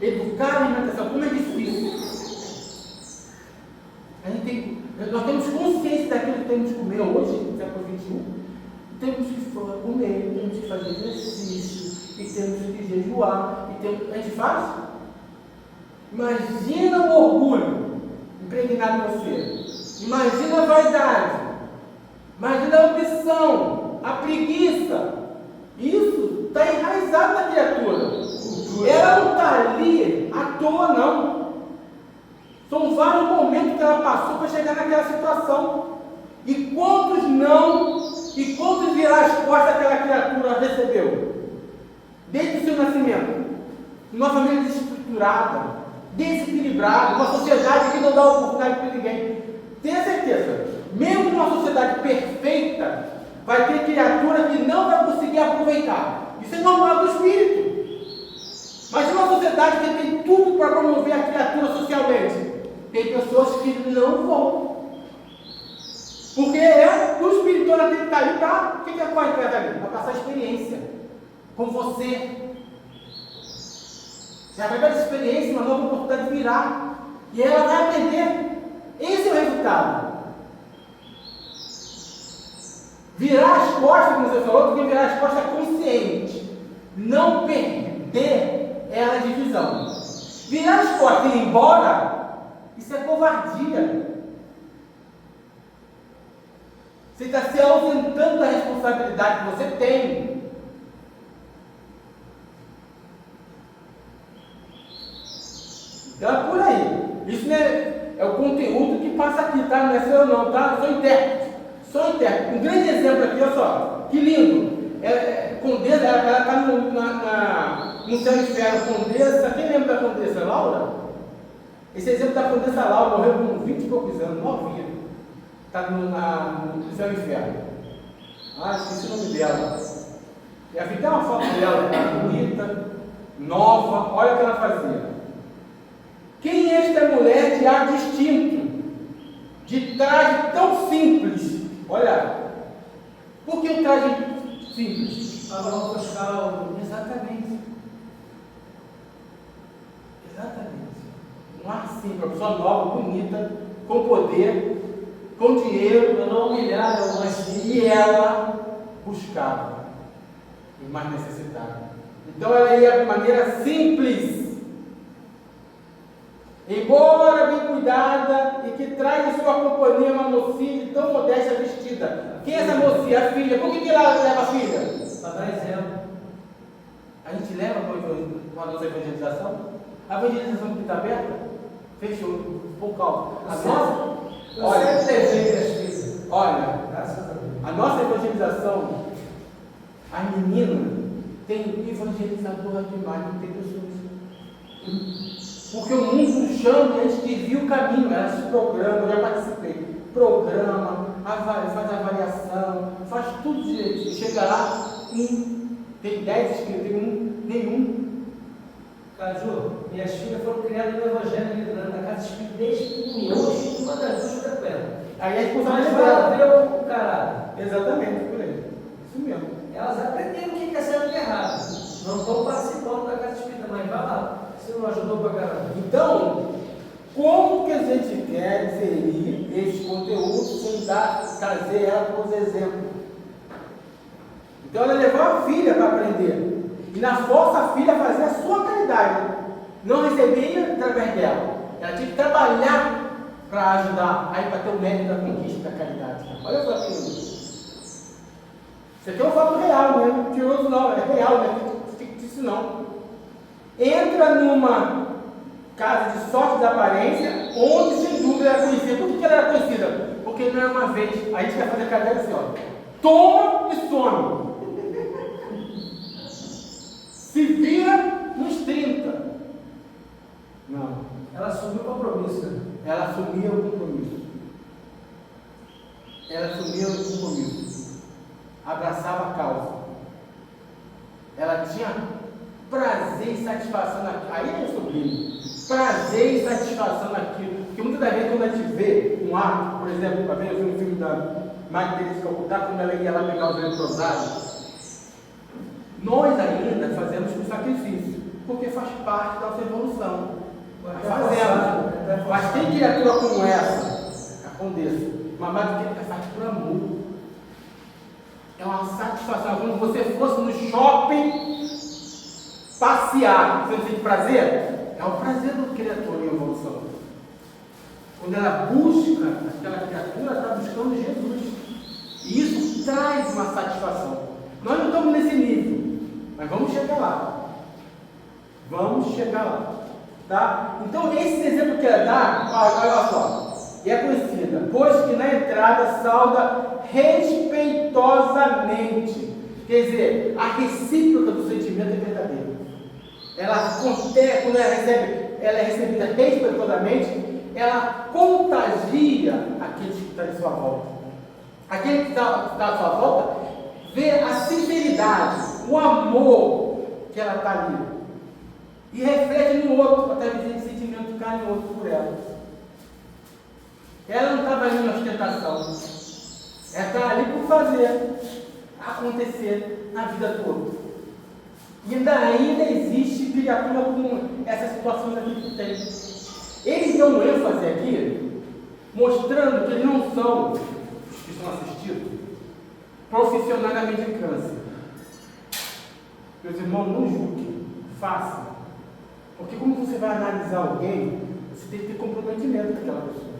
Educar a alimentação, como é difícil. Nós temos consciência daquilo que temos que comer hoje, no século XXI. Temos que comer, temos que fazer exercício, e temos que jejuar, a gente faz? Imagina o orgulho impregnado em você. Imagina a vaidade. Imagina a ambição, a preguiça. Isso está enraizado na criatura. Ela não está ali à toa, não. São vários momentos que ela passou para chegar naquela situação. E quantos não, e quantos virar as costas aquela criatura recebeu? Desde o seu nascimento. Uma família desestruturada, desequilibrada, uma sociedade que não dá oportunidade para ninguém. Tenha certeza, mesmo numa sociedade perfeita, vai ter criatura que não vai conseguir aproveitar. Isso é normal do espírito. Mas em uma sociedade que tem tudo para promover a criatura socialmente, tem pessoas que não vão. Porque o espírito tem que estar ali para. O que é pode estar ali? Para passar experiência com você. Já vai dar experiência, uma nova oportunidade de virar. E ela vai aprender. Esse é o resultado. Virar as costas, como você falou, porque virar as costas é consciente. Não perder ela de visão. Virar as costas e ir embora, isso é covardia. Você está se ausentando da responsabilidade que você tem. Então é por aí. Isso não é o conteúdo que passa aqui, tá? Não é seu não, tá? Sou intérprete. Um grande exemplo aqui, olha só. Que lindo. Condessa, ela está no céu e inferno. Condessa, quem lembra da Condessa? Laura? Esse exemplo da Condessa Laura morreu com 20 e poucos anos, novinha. Está no céu e inferno. Esqueci o nome dela. E a vida é uma foto dela, bonita, nova, olha o que ela fazia. Quem é esta mulher de ar distinto, de traje tão simples? Olha, por que o traje simples? Para não buscar Exatamente. Um ar simples, uma pessoa nova, bonita, com poder, com dinheiro, para não humilhar algumas. E ela buscava os mais necessitados. Então ela ia de maneira simples. Embora bem cuidada e que traz em sua companhia uma mocinha tão modesta vestida. Quem é essa mocinha? A filha. Por que ela leva a filha? Para dar exemplo. A gente leva para a nossa evangelização? A evangelização que está aberta? Fechou. Por causa. Eu sempre levei as filhas. Olha, Graças a Deus. a nossa evangelização, a menina tem evangelizadora demais, não tem pessoas. Porque o mundo chama e a gente desvia o caminho, ela se programa, eu já participei, programa, faz avaliação, faz tudo direitinho, chega lá, tem 10 inscritos, tem nenhum. Caju, minhas filhas foram criadas no Evangelho na Casa Espírita desde pequenininha, hoje uma das duas frequenta. Aí a Mas responsabilidade vai dela. ver o caráter. Exatamente, por aí. Isso mesmo. Elas aprenderam o que é certo e errado. Não estão participando da Casa Espírita, mas vai lá. Você não ajudou para caramba. Então, como que a gente quer inserir esse conteúdo sem trazer ela como exemplo? Então ela levou a filha para aprender. E na força a filha fazia a sua caridade. Não recebia através dela. Ela tinha que trabalhar para ajudar, aí para ter o mérito da conquista da caridade. Olha só que isso aqui é um fato real, não é mentiroso não, é real, não é fictício não. Entra numa casa de sorte de aparência, onde sem dúvida era conhecida. Por que ela era conhecida? Porque não era uma vez. A gente quer fazer caridade assim, ó. Toma e some. Se vira nos 30. Não. Ela assumiu o compromisso, né? Ela assumia o compromisso. Abraçava a causa. Ela tinha prazer e satisfação naquilo. Aí é sublime. Prazer e satisfação naquilo. Porque muitas das vezes quando a gente vê um ato, por exemplo, uma vez eu vi um filme da Madre Teresa de Calcutá, quando ela ia lá pegar os leprosários, nós ainda fazemos um sacrifício, porque faz parte da nossa evolução. Fazemos. Mas tem criatura como essa, a Condessa, uma Madre Teresa faz por amor. É uma satisfação. Como se você fosse no shopping passear, você não sente prazer? É o prazer do criatura em evolução. Quando ela busca, aquela criatura está buscando Jesus. E isso traz uma satisfação. Nós não estamos nesse nível, mas vamos chegar lá. Tá? Então, esse exemplo que ela dá, olha só, e é conhecida, pois que na entrada sauda respeitosamente. Quer dizer, a recíproca do sentimento é verdadeira. Quando ela é recebida respeitosamente, ela contagia aqueles que estão em sua volta. Aquele que está à sua volta vê a sinceridade, o amor que ela está ali. E reflete no outro, até mesmo esse sentimento carinhoso por ela. Ela não estava ali na ostentação. Ela está ali por fazer acontecer na vida do outro. E ainda existe criatura com essas situações aqui que tem. Eles dão ênfase aqui, mostrando que eles não são, os que estão assistindo, profissionais da mendicância. Meus irmãos, não julguem, façam. Porque como você vai analisar alguém, você tem que ter comprometimento com aquela pessoa.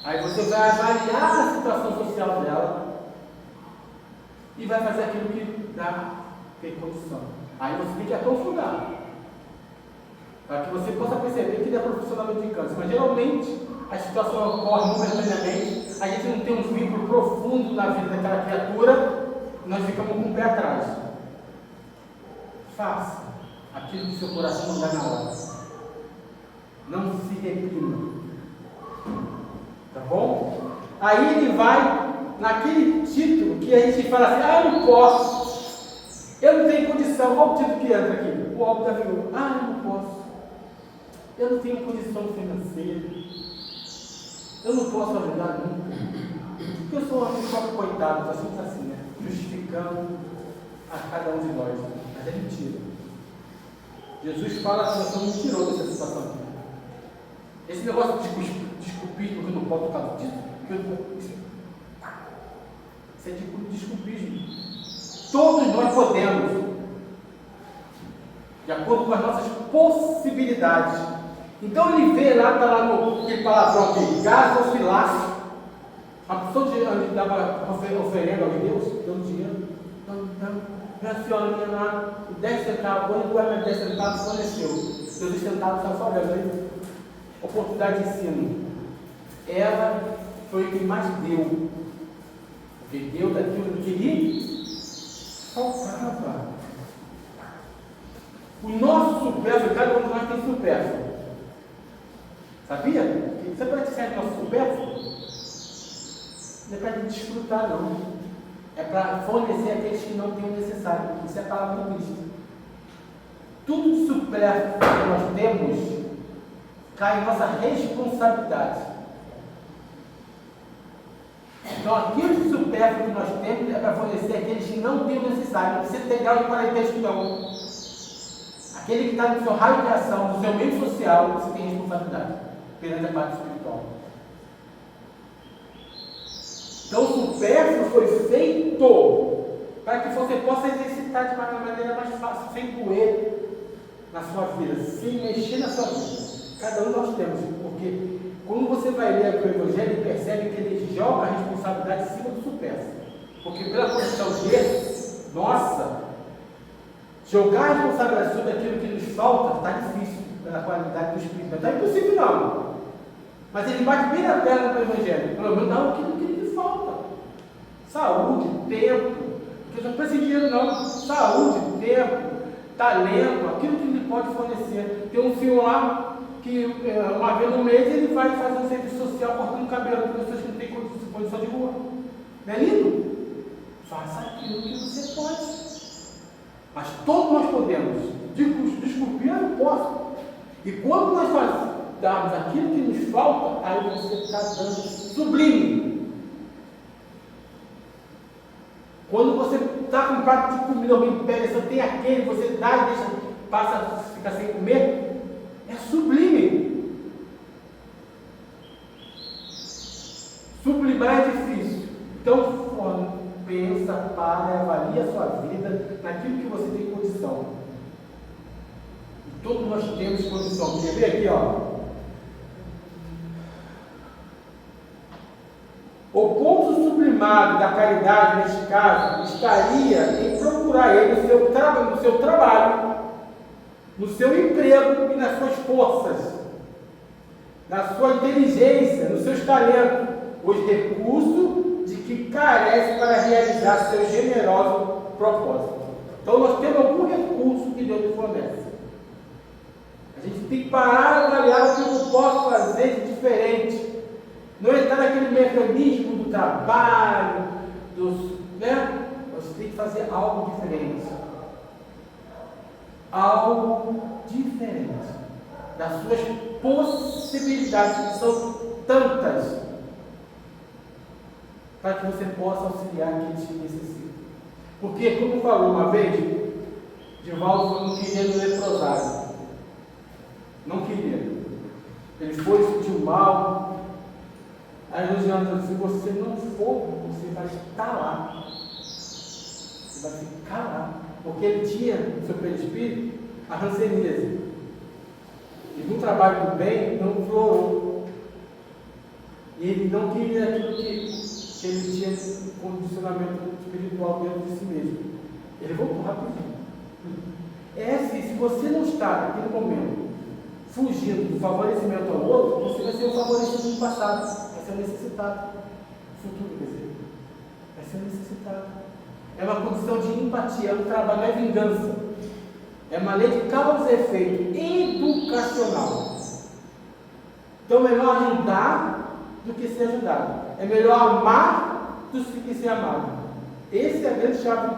Aí você vai avaliar a situação social dela e vai fazer aquilo que tem condição. Aí você tem que aprofundar, para que você possa perceber que ele é profissional de câncer. Mas geralmente a situação ocorre momentaneamente, a gente não tem um vínculo profundo na vida daquela criatura, nós ficamos com o pé atrás. Faça aquilo que o seu coração mandar na hora. Não se reprima. Tá bom? Aí ele vai naquele título que a gente fala assim: eu não posso, eu não tenho condição. Qual o título que entra aqui? O óbvio da viúva. Eu não posso, eu não tenho condição financeira, eu não posso ajudar nunca, porque eu sou uma pessoa coitada, está sempre assim, né? Justificando a cada um de nós. Mas é mentira. Jesus fala que nós somos mentirosos nessa situação aqui. Esse negócio de desculpismo, que eu não posso tocar disso, isso é tipo desculpismo. Todos nós podemos, de acordo com as nossas possibilidades. Então ele vê lá, está lá no aquele palavrão aqui, gasto ou filácio. A pessoa que estava oferendo a Deus, dando dinheiro, a senhora minha lá, 10 centavos, quando ele guarda 10 centavos, forneceu. 12 centavos, está só olhando aí. Oportunidade de ensino. Ela foi quem mais deu. Porque deu daquilo que lhe faltava. O nosso supérfluo, cada um de nós tem supérfluo. Sabia? Que você pode ser nosso supérfluo? Não é para desfrutar, não. É para fornecer aqueles que não têm o necessário. Isso é a palavra do Cristo. Tudo de supérfluo que nós temos cai em nossa responsabilidade. Então, aquilo de supérfluo que nós temos é para fornecer aqueles que não têm o necessário. Não precisa ter grau de quarentena, não. Aquele que está no seu raio de ação, no seu meio social, você tem responsabilidade perante a parte espiritual. Então, o supérfluo foi feito para que você possa exercitar de uma maneira mais fácil, sem doer na sua vida, sem mexer na sua vida. Cada um nós temos, porque quando você vai ler aqui o Evangelho, percebe que ele joga a responsabilidade em cima do supérfluo. Porque pela condição dele, nossa, jogar a responsabilidade sobre aquilo que nos falta está difícil pela qualidade do Espírito. Não está impossível não. Mas ele bate bem na perna do Evangelho. Pelo menos dá aquilo que lhe falta. Saúde, tempo. Porque não precisa de dinheiro não. Saúde, tempo, talento, aquilo que ele pode fornecer. Tem um senhor lá que uma vez no mês ele vai fazer um serviço social cortando cabelo para pessoas que não têm condição de rua. Não é lindo? Faça aquilo que você pode. Mas todos nós podemos. Desculpe, eu não posso. E quando nós darmos aquilo que nos falta, aí você está dando sublime. Quando você está com um prato de comida, alguém pega, só tem aquele, você dá e deixa, passa, fica sem comer. É sublime. Sublimar é difícil. Então, pensa, para, avalia a sua vida naquilo que você tem condição. E todos nós temos condição. Quer ver aqui, ó? O ponto sublimado da caridade, neste caso, estaria em procurar ele no seu trabalho, no seu emprego e nas suas forças, na sua inteligência, nos seus talentos, os recursos de que carece para realizar seu generoso propósito. Então nós temos algum recurso que Deus nos fornece. A A gente tem que parar e avaliar o que eu posso fazer de diferente. Não entrar naquele mecanismo do trabalho, né? Você tem que fazer algo diferente. Algo diferente. Das suas possibilidades, que são tantas, para que você possa auxiliar quem te necessita. Porque, como falou uma vez, Divaldo não queria no leprosário. Não queria. Ele foi, sentiu mal. Aí o Jean disse: se você não for, você vai estar lá. Você vai ficar lá. Porque ele tinha, no seu perispírito, a ranceníase. E no trabalho do bem, não florou. E ele não queria aquilo que ele tinha um condicionamento espiritual dentro de si mesmo. Ele voltou rapidinho. Se você não está, naquele momento, fugindo do favorecimento ao outro, você vai ser o favorecido no passado, vai ser o necessitado. No futuro, quer dizer, vai ser o necessitado. É uma condição de empatia, é um trabalho, não é vingança. É uma lei de causa e efeito educacional. Então é melhor ajudar do que ser ajudado. É melhor amar do que ser amado. Essa é a grande chave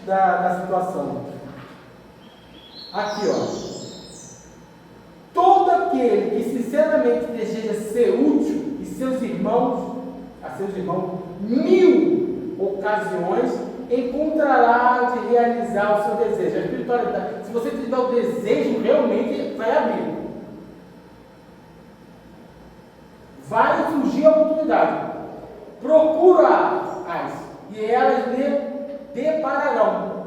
da situação. Aqui, ó. Todo aquele que sinceramente deseja ser útil e a seus irmãos, 1000 ocasiões encontrará de realizar o seu desejo. A espiritualidade, se você tiver o desejo, realmente vai abrir. Vai surgir a oportunidade. Procura-as e elas lhe depararão.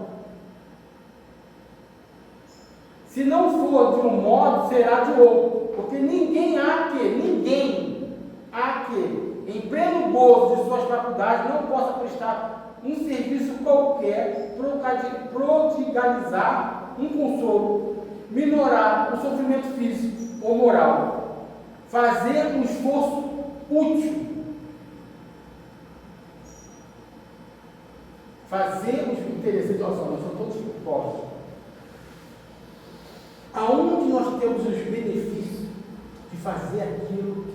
Se não for de um modo, será de outro. Porque ninguém há que, em pleno gozo de suas faculdades, não possa prestar um serviço qualquer, prodigalizar um consolo, minorar o sofrimento físico ou moral, fazer um esforço útil. Fazer os interesses, olha só, nós somos todos pobres. Aonde nós temos os benefícios de fazer aquilo,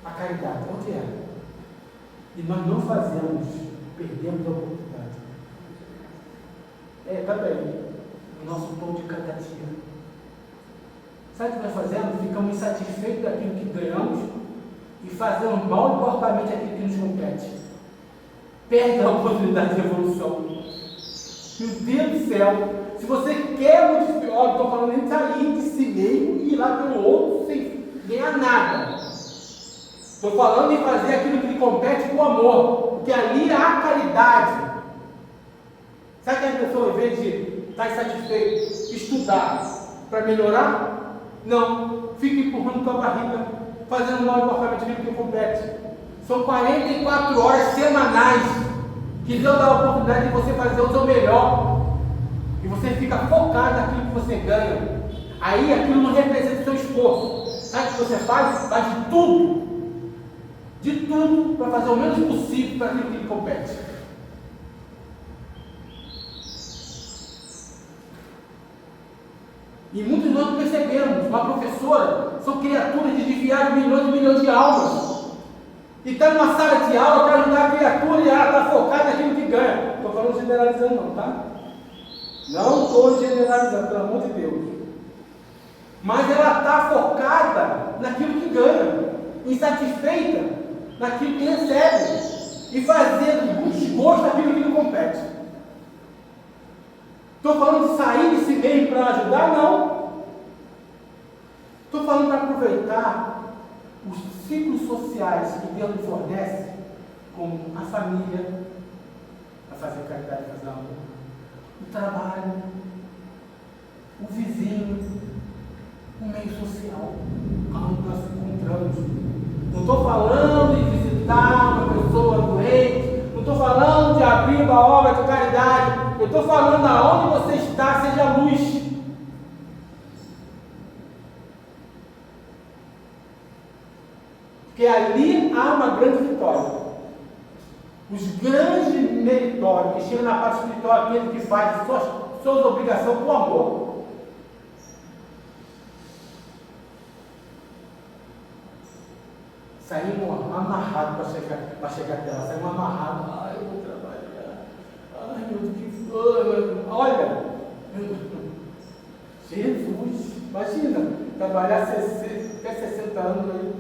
a caridade? Onde é? E nós não fazemos, perdemos a oportunidade. Está bem, o nosso tom de catativa. Sabe o que nós fazemos? Ficamos insatisfeitos daquilo que ganhamos e fazemos mal e porcamente aquilo que nos compete. Perde a oportunidade de evolução. Meu Deus do céu! Se você quer modificar, olha, estou falando nem sair de si mesmo e ir lá pelo outro sem ganhar nada. Estou falando em fazer aquilo que lhe compete com amor, porque ali há caridade. Sabe que a pessoa, em vez de estar insatisfeito, estudar para melhorar? Não, fica empurrando com a barriga, fazendo mal e porcamente aquilo que lhe compete. São 44 horas semanais que Deus dá a oportunidade de você fazer o seu melhor. E você fica focado naquilo que você ganha. Aí aquilo não representa o seu esforço. Sabe o que você faz? Faz de tudo para fazer o menos possível para aquilo que lhe compete. E muitos de nós não percebemos. Uma professora são criaturas de desviar milhões e milhões de almas. E está numa sala de aula para ajudar a criatura e ela está focada naquilo que ganha. Não estou falando generalizando não, tá? Não estou generalizando, pelo amor de Deus. Mas ela está focada naquilo que ganha, insatisfeita naquilo que recebe e fazendo com desgosto aquilo que lhe compete. Estou falando de sair de si mesmo para ajudar? Não. Estou falando para aproveitar os ciclos sociais que Deus nos fornece, como a família, a fazer caridade, fazer amor, o trabalho, o vizinho, o meio social, onde nós nos encontramos. Não estou falando de visitar uma pessoa doente, não estou falando de abrir uma obra de caridade, eu estou falando aonde você está, seja luz. Porque ali há uma grande vitória. Os grandes meritórios que chegam na parte espiritual, aquele que faz suas obrigações com amor. Saímos amarrados para chegar até lá. Saímos amarrados. Ai, eu vou trabalhar. Ai, meu Deus, que foi. Olha, Jesus, imagina, trabalhar até 60 anos aí.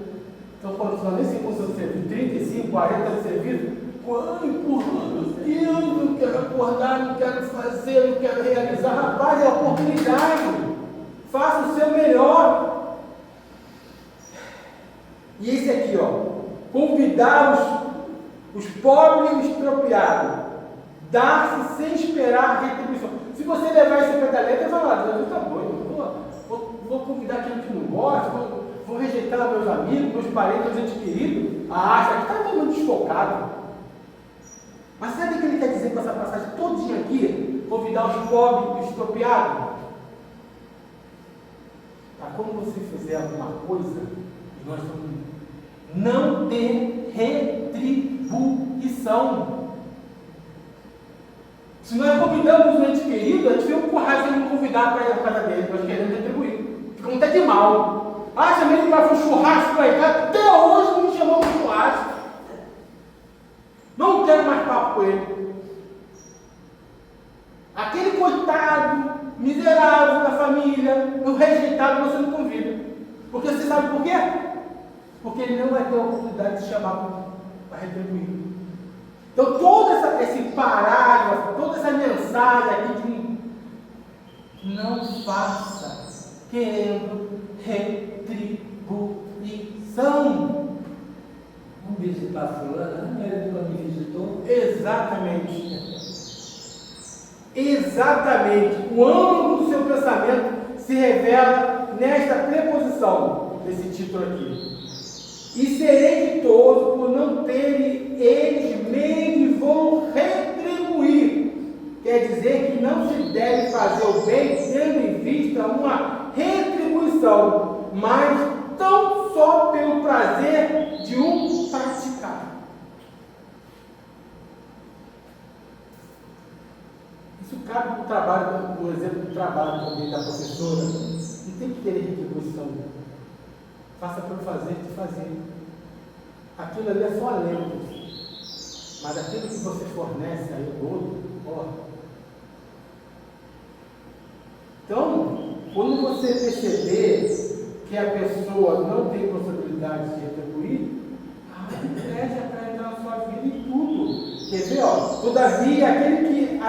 Estou falando, nem sei quantos anos de serviço, 35, 40 anos de serviço. Meu Deus, não quero acordar, não quero fazer, não quero realizar. Rapaz, é a oportunidade. Faça o seu melhor. E esse aqui, ó, convidar os pobres e os expropriados, dar-se sem esperar retribuição. Se você levar esse pedalete, vai lá, Deus está doido, vou convidar aquele que não gosta, vou rejeitar meus amigos, meus parentes, meus entes queridos. Acha que está todo mundo desfocado. Mas sabe o que ele quer dizer com essa passagem todinha aqui? Convidar os pobres e os expropriados. Tá? Quando você fizer alguma coisa, nós vamos não ter retribuição. Se nós convidamos um ente querido, a gente fica com raiva de não convidar para ir na casa dele, nós queremos retribuir. Fica até de mal. Chamei ele para um churrasco para ir, até hoje não me chamou para um churrasco. Não quero mais papo com ele. Aquele coitado, miserável da família, o rejeitado, você não convida. Porque você sabe por quê? Porque ele não vai ter a oportunidade de chamar para retribuir. Então, todo esse parágrafo, toda essa mensagem aqui de não faça querendo retribuição. Vamos visitar fulano, ele nunca me visitou. Exatamente. Exatamente. O ângulo do seu pensamento se revela nesta preposição desse título aqui. E serei ditoso por não terem eles meio de vão retribuir. Quer dizer que não se deve fazer o bem tendo em vista uma retribuição, mas tão só pelo prazer de um praticar. Isso cabe para o trabalho, por exemplo, do trabalho também da professora. Não tem que ter retribuição. Faça pelo fazer de fazer. Aquilo ali é só alento. Mas aquilo que você fornece aí ao outro, ó. Então, quando você perceber que a pessoa não tem possibilidade de retribuir, preste para entrar na sua vida em tudo. Quer ver, ó? Todavia, aquele que a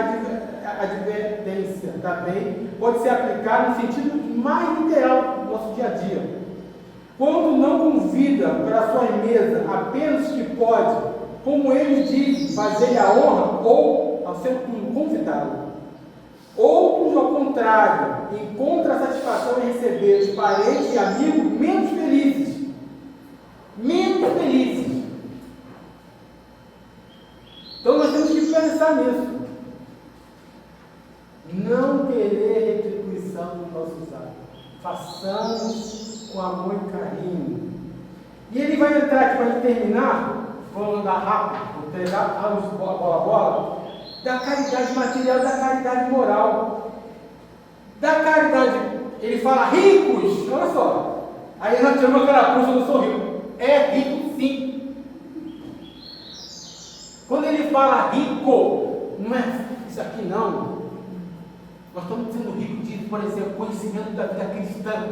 advertência também pode ser aplicada no sentido mais literal do nosso dia a dia. Quando não convida para a sua mesa apenas que pode, como ele diz, fazer-lhe a honra ou, ao seu turno, convidá-lo. Outros, ao contrário, encontram satisfação em receber os parentes e amigos menos felizes. Menos felizes. Então nós temos que pensar nisso. Não querer retribuição dos nossos atos. Façamos com amor e carinho. E ele vai entrar aqui para terminar, vou andar rápido, vou pegar a bola, da caridade material e da caridade moral. Da caridade, ele fala ricos, olha só. Aí nós tiramos aquela cruz, eu não sou rico. É rico sim. Quando ele fala rico, não é isso aqui não. Nós estamos sendo ricos de, por exemplo, conhecimento da vida cristã.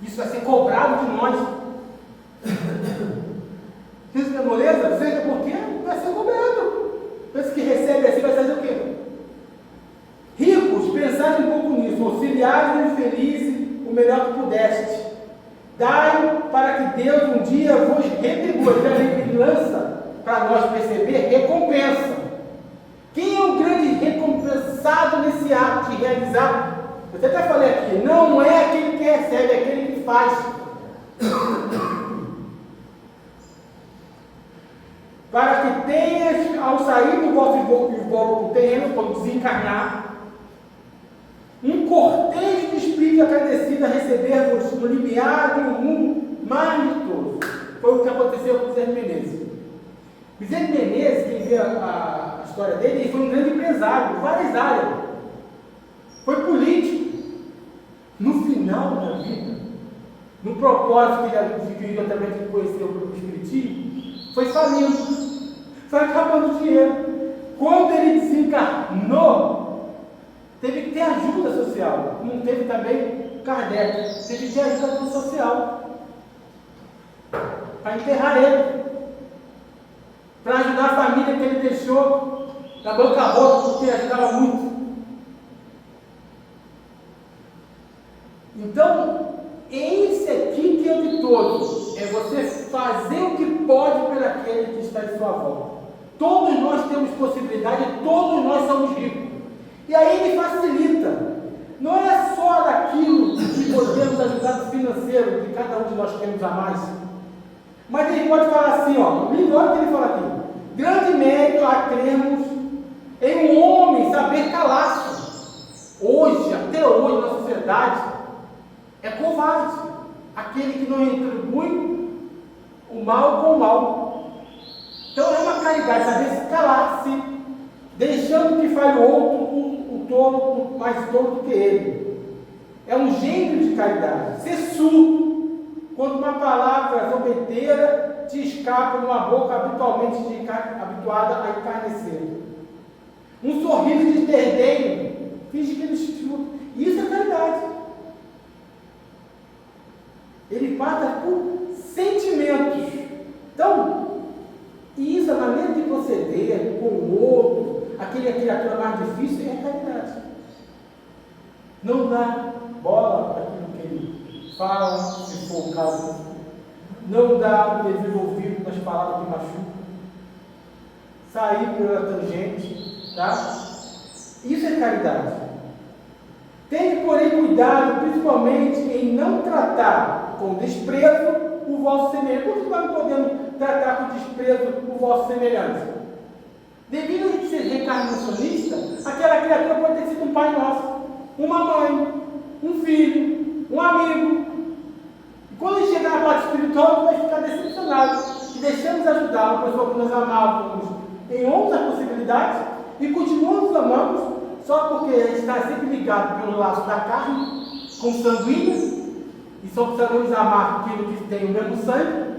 Isso vai ser cobrado de nós. Isso não é moleza? Seja por quê? Vai ser cobrado. Pensa que recebe assim, vai fazer o quê? Ricos, pensai um pouco nisso. Auxiliares e infelizes, o melhor que pudeste. Dai para que Deus um dia vos retribua. Ele lança para nós perceber recompensa. Quem é o grande recompensado nesse ato de realizar? Eu até falei aqui, não é aquele que recebe, é aquele que faz. Para que tenhas, ao sair do vosso terreno, quando desencarnar, um cortejo de espírito agradecido a receber-vos no limiar de um mundo majestoso. Foi o que aconteceu com o Bezerra de Menezes. Bezerra de Menezes, quem vê a história dele, ele foi um grande empresário, em várias áreas. Foi político. No final da vida, no propósito que ele queria também conhecer o Espiritismo, foi falindo, foi acabando o dinheiro. Quando ele desencarnou, teve que ter ajuda social, como teve também Kardec, teve que ter ajuda social para enterrar ele, para ajudar a família que ele deixou na bancarrota, porque ajudava muito. Então, esse aqui que é o de todos, é você fazer o que pode por aquele que está em sua volta. Todos nós temos possibilidade, todos nós somos ricos. E aí ele facilita. Não é só daquilo que podemos ajudar no financeiro, que cada um de nós queremos a mais. Mas ele pode falar assim, ó, melhor que ele fala aqui. Grande mérito há cremos em um homem saber calar-se. Hoje, até hoje, na sociedade, é covarde aquele que não retribui o mal com o mal. Então é uma caridade, saber se calar-se, deixando que fale o outro, o tolo, mais tolo do que ele. É um gênero de caridade. Ser surdo quando uma palavra zombeteira te escapa numa boca habitualmente habituada a encarnecer. Um sorriso de desdém, finge que ele escuta. Isso é caridade. Ele passa por sentimentos. Então, isso, a maneira de proceder com o outro, aquela criatura mais difícil, é caridade. Não dá bola para aquilo que ele fala, se for o caso. Não dá o devido ouvido nas palavras que machucam. Sair pela tangente, tá? Isso é caridade. Tem que, porém, cuidado, principalmente, em não tratar com desprezo o vosso semelhante. Por que nós não podemos tratar com desprezo o vosso semelhante? Devido a gente ser reencarnacionista, aquela criatura pode ter sido um pai nosso, uma mãe, um filho, um amigo. E quando a gente chegar na parte espiritual, a gente vai ficar decepcionado. E deixamos ajudar uma pessoa que nós amávamos em outras possibilidades e continuamos amando só porque a gente está sempre ligado pelo laço da carne, com sanguíneo, e só precisamos amar aquilo que tem o mesmo sangue,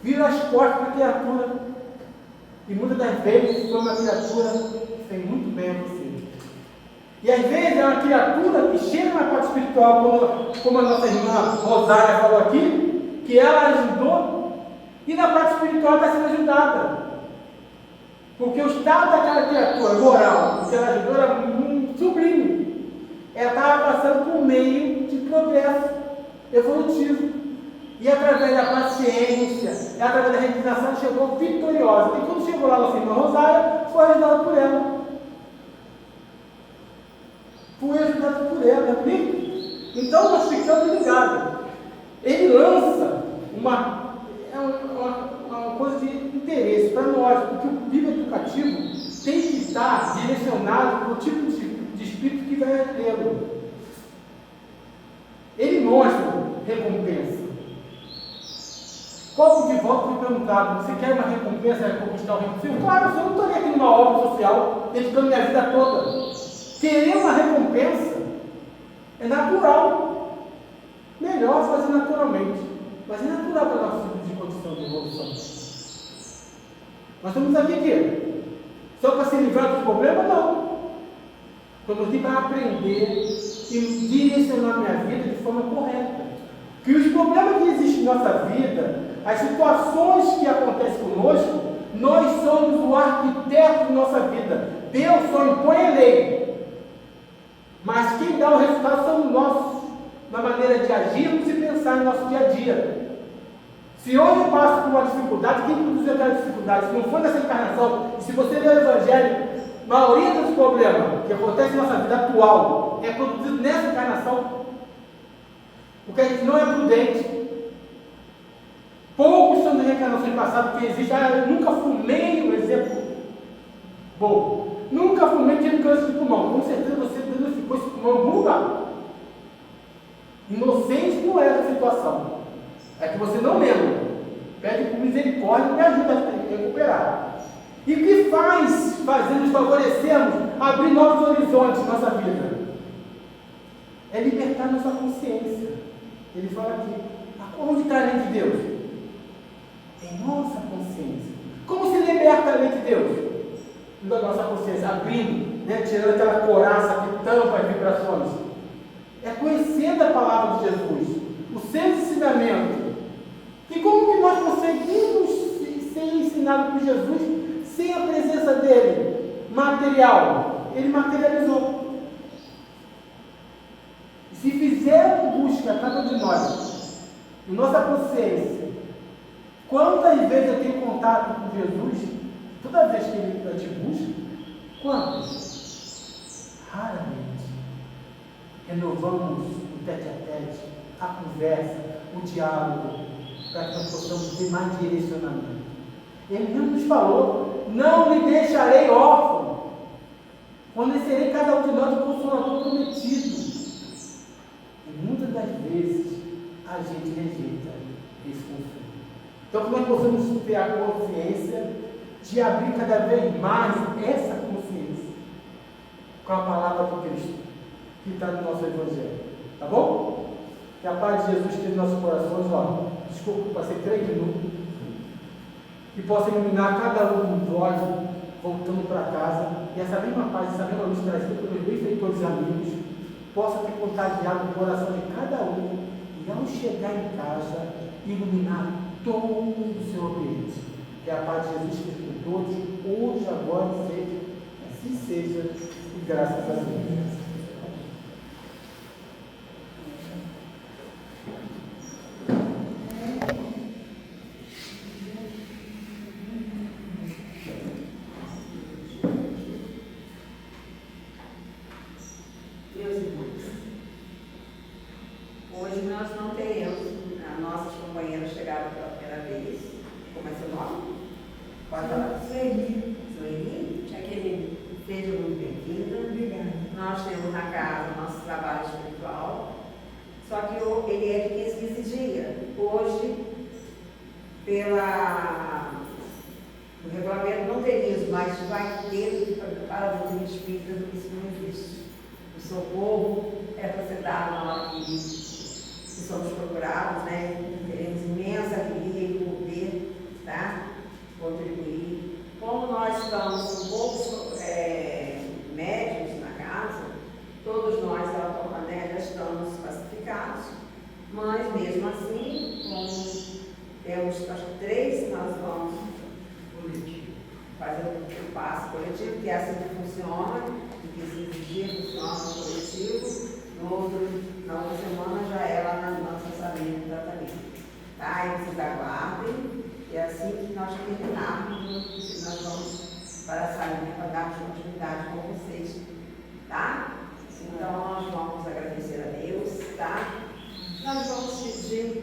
vira as costas para a criatura. E muitas das vezes foi uma criatura que fez muito bem a você. E às vezes é uma criatura que chega na parte espiritual, como a nossa irmã Rosária falou aqui, que ela ajudou, e na parte espiritual está sendo ajudada. Porque o estado daquela criatura moral que ela ajudou era muito sublime. Ela estava passando por um meio de progresso evolutivo. E através da paciência, através da realização, chegou vitoriosa. E quando chegou lá nossa irmã Rosária, foi ajudada por ela. Fui ajudado por ela, comigo. Então nós ficamos ligados. Ele lança uma coisa de interesse para nós, porque o livro educativo tem que estar direcionado para o tipo de espírito que vai lê-lo. Ele mostra recompensa. Pouco de volta foi perguntado: você quer uma recompensa para conquistar o recompensa? Claro, eu não estou aqui numa obra social, dedicando minha vida toda. Querer uma recompensa é natural. Melhor fazer naturalmente. Mas é natural para nosso tipo de condição de evolução. Nós estamos aqui aqui. Só para se livrar dos problemas? Não. Estamos aqui para aprender e direcionar minha vida de forma correta. Que os problemas que existem em nossa vida, as situações que acontecem conosco, nós somos o arquiteto de nossa vida. Deus só impõe a lei. Mas quem dá o resultado somos nós, na maneira de agirmos e pensar no nosso dia a dia. Se hoje eu passo por uma dificuldade, quem produziu aquela dificuldade? Se não foi nessa encarnação, e se você ler o Evangelho, a maioria dos problemas que acontecem na nossa vida atual é produzido nessa encarnação, porque a gente não é prudente. Poucos são de reencarnações passadas que existem. Eu nunca fumei, um exemplo bom. Nunca fumei, tive câncer de pulmão. Com certeza você danificou esse pulmão em algum lugar. Inocente não é essa situação. É que você não lembra. Pede por misericórdia e me ajuda a recuperar. E o que nos favorecemos abrir novos horizontes na nossa vida? É libertar nossa consciência. Ele fala aqui: Onde está a lei de Deus? Em nossa consciência. Como se liberta a lei de Deus? Da nossa consciência, abrindo, né? Tirando aquela couraça que tampa as vibrações. É conhecendo a palavra de Jesus, os seus ensinamentos. E como que nós conseguimos ser ensinados por Jesus sem a presença dele? Material. Ele materializou. Se fizermos busca, cada um de nós, em nossa consciência, quantas vezes eu tenho contato com Jesus? Toda vez que ele te busca, quantas? Raramente. Renovamos o tete-a-tete, a conversa, o diálogo, para que nós possamos ter mais direcionamento. Ele mesmo nos falou: não lhe deixarei órfão, fornecerei cada um de nós o consolador prometido. E muitas das vezes a gente rejeita esse conselho. Então, que nós possamos ter a consciência de abrir cada vez mais essa consciência com a palavra de Cristo que está no nosso Evangelho. Tá bom? Que a paz de Jesus esteja em nossos corações. Ó, desculpa, passei 3 minutos. Que possa iluminar cada um dos olhos voltando para casa. E essa mesma paz, essa mesma luz trazida pelos benfeitores amigos possa ter contagiado o coração de cada um e ao chegar em casa iluminar todo o seu ambiente. Que a paz de Jesus esteja com todos, hoje, agora e sempre. Assim seja, e graças a Deus. Meus irmãos, hoje nós não teremos, nossas companheiras chegaram pela primeira vez. Como é seu nome? Sueli. Sueli? Jaqueline. Seja muito bem-vinda. Obrigada. Nós temos na casa nosso trabalho espiritual, só que ele é de 15 dias. Hoje, no regulamento não teríamos, mas vai ter para a doutrina espírita, isso não existe. O socorro é para ser dado na hora que somos procurados, né? Teremos imensa alegria e poder, tá? Contribuir. Como nós estamos com poucos médios na casa, todos nós, né, já estamos classificados, mas mesmo assim, como temos acho que 3, nós vamos fazer o passo coletivo, que é assim que funciona, que esse dia funciona no coletivo, na outra semana já é lá no nosso orçamento do tratamento. Tá? E vocês aguardem, e assim que nós terminarmos, nós vamos para a salinha para dar continuidade com vocês.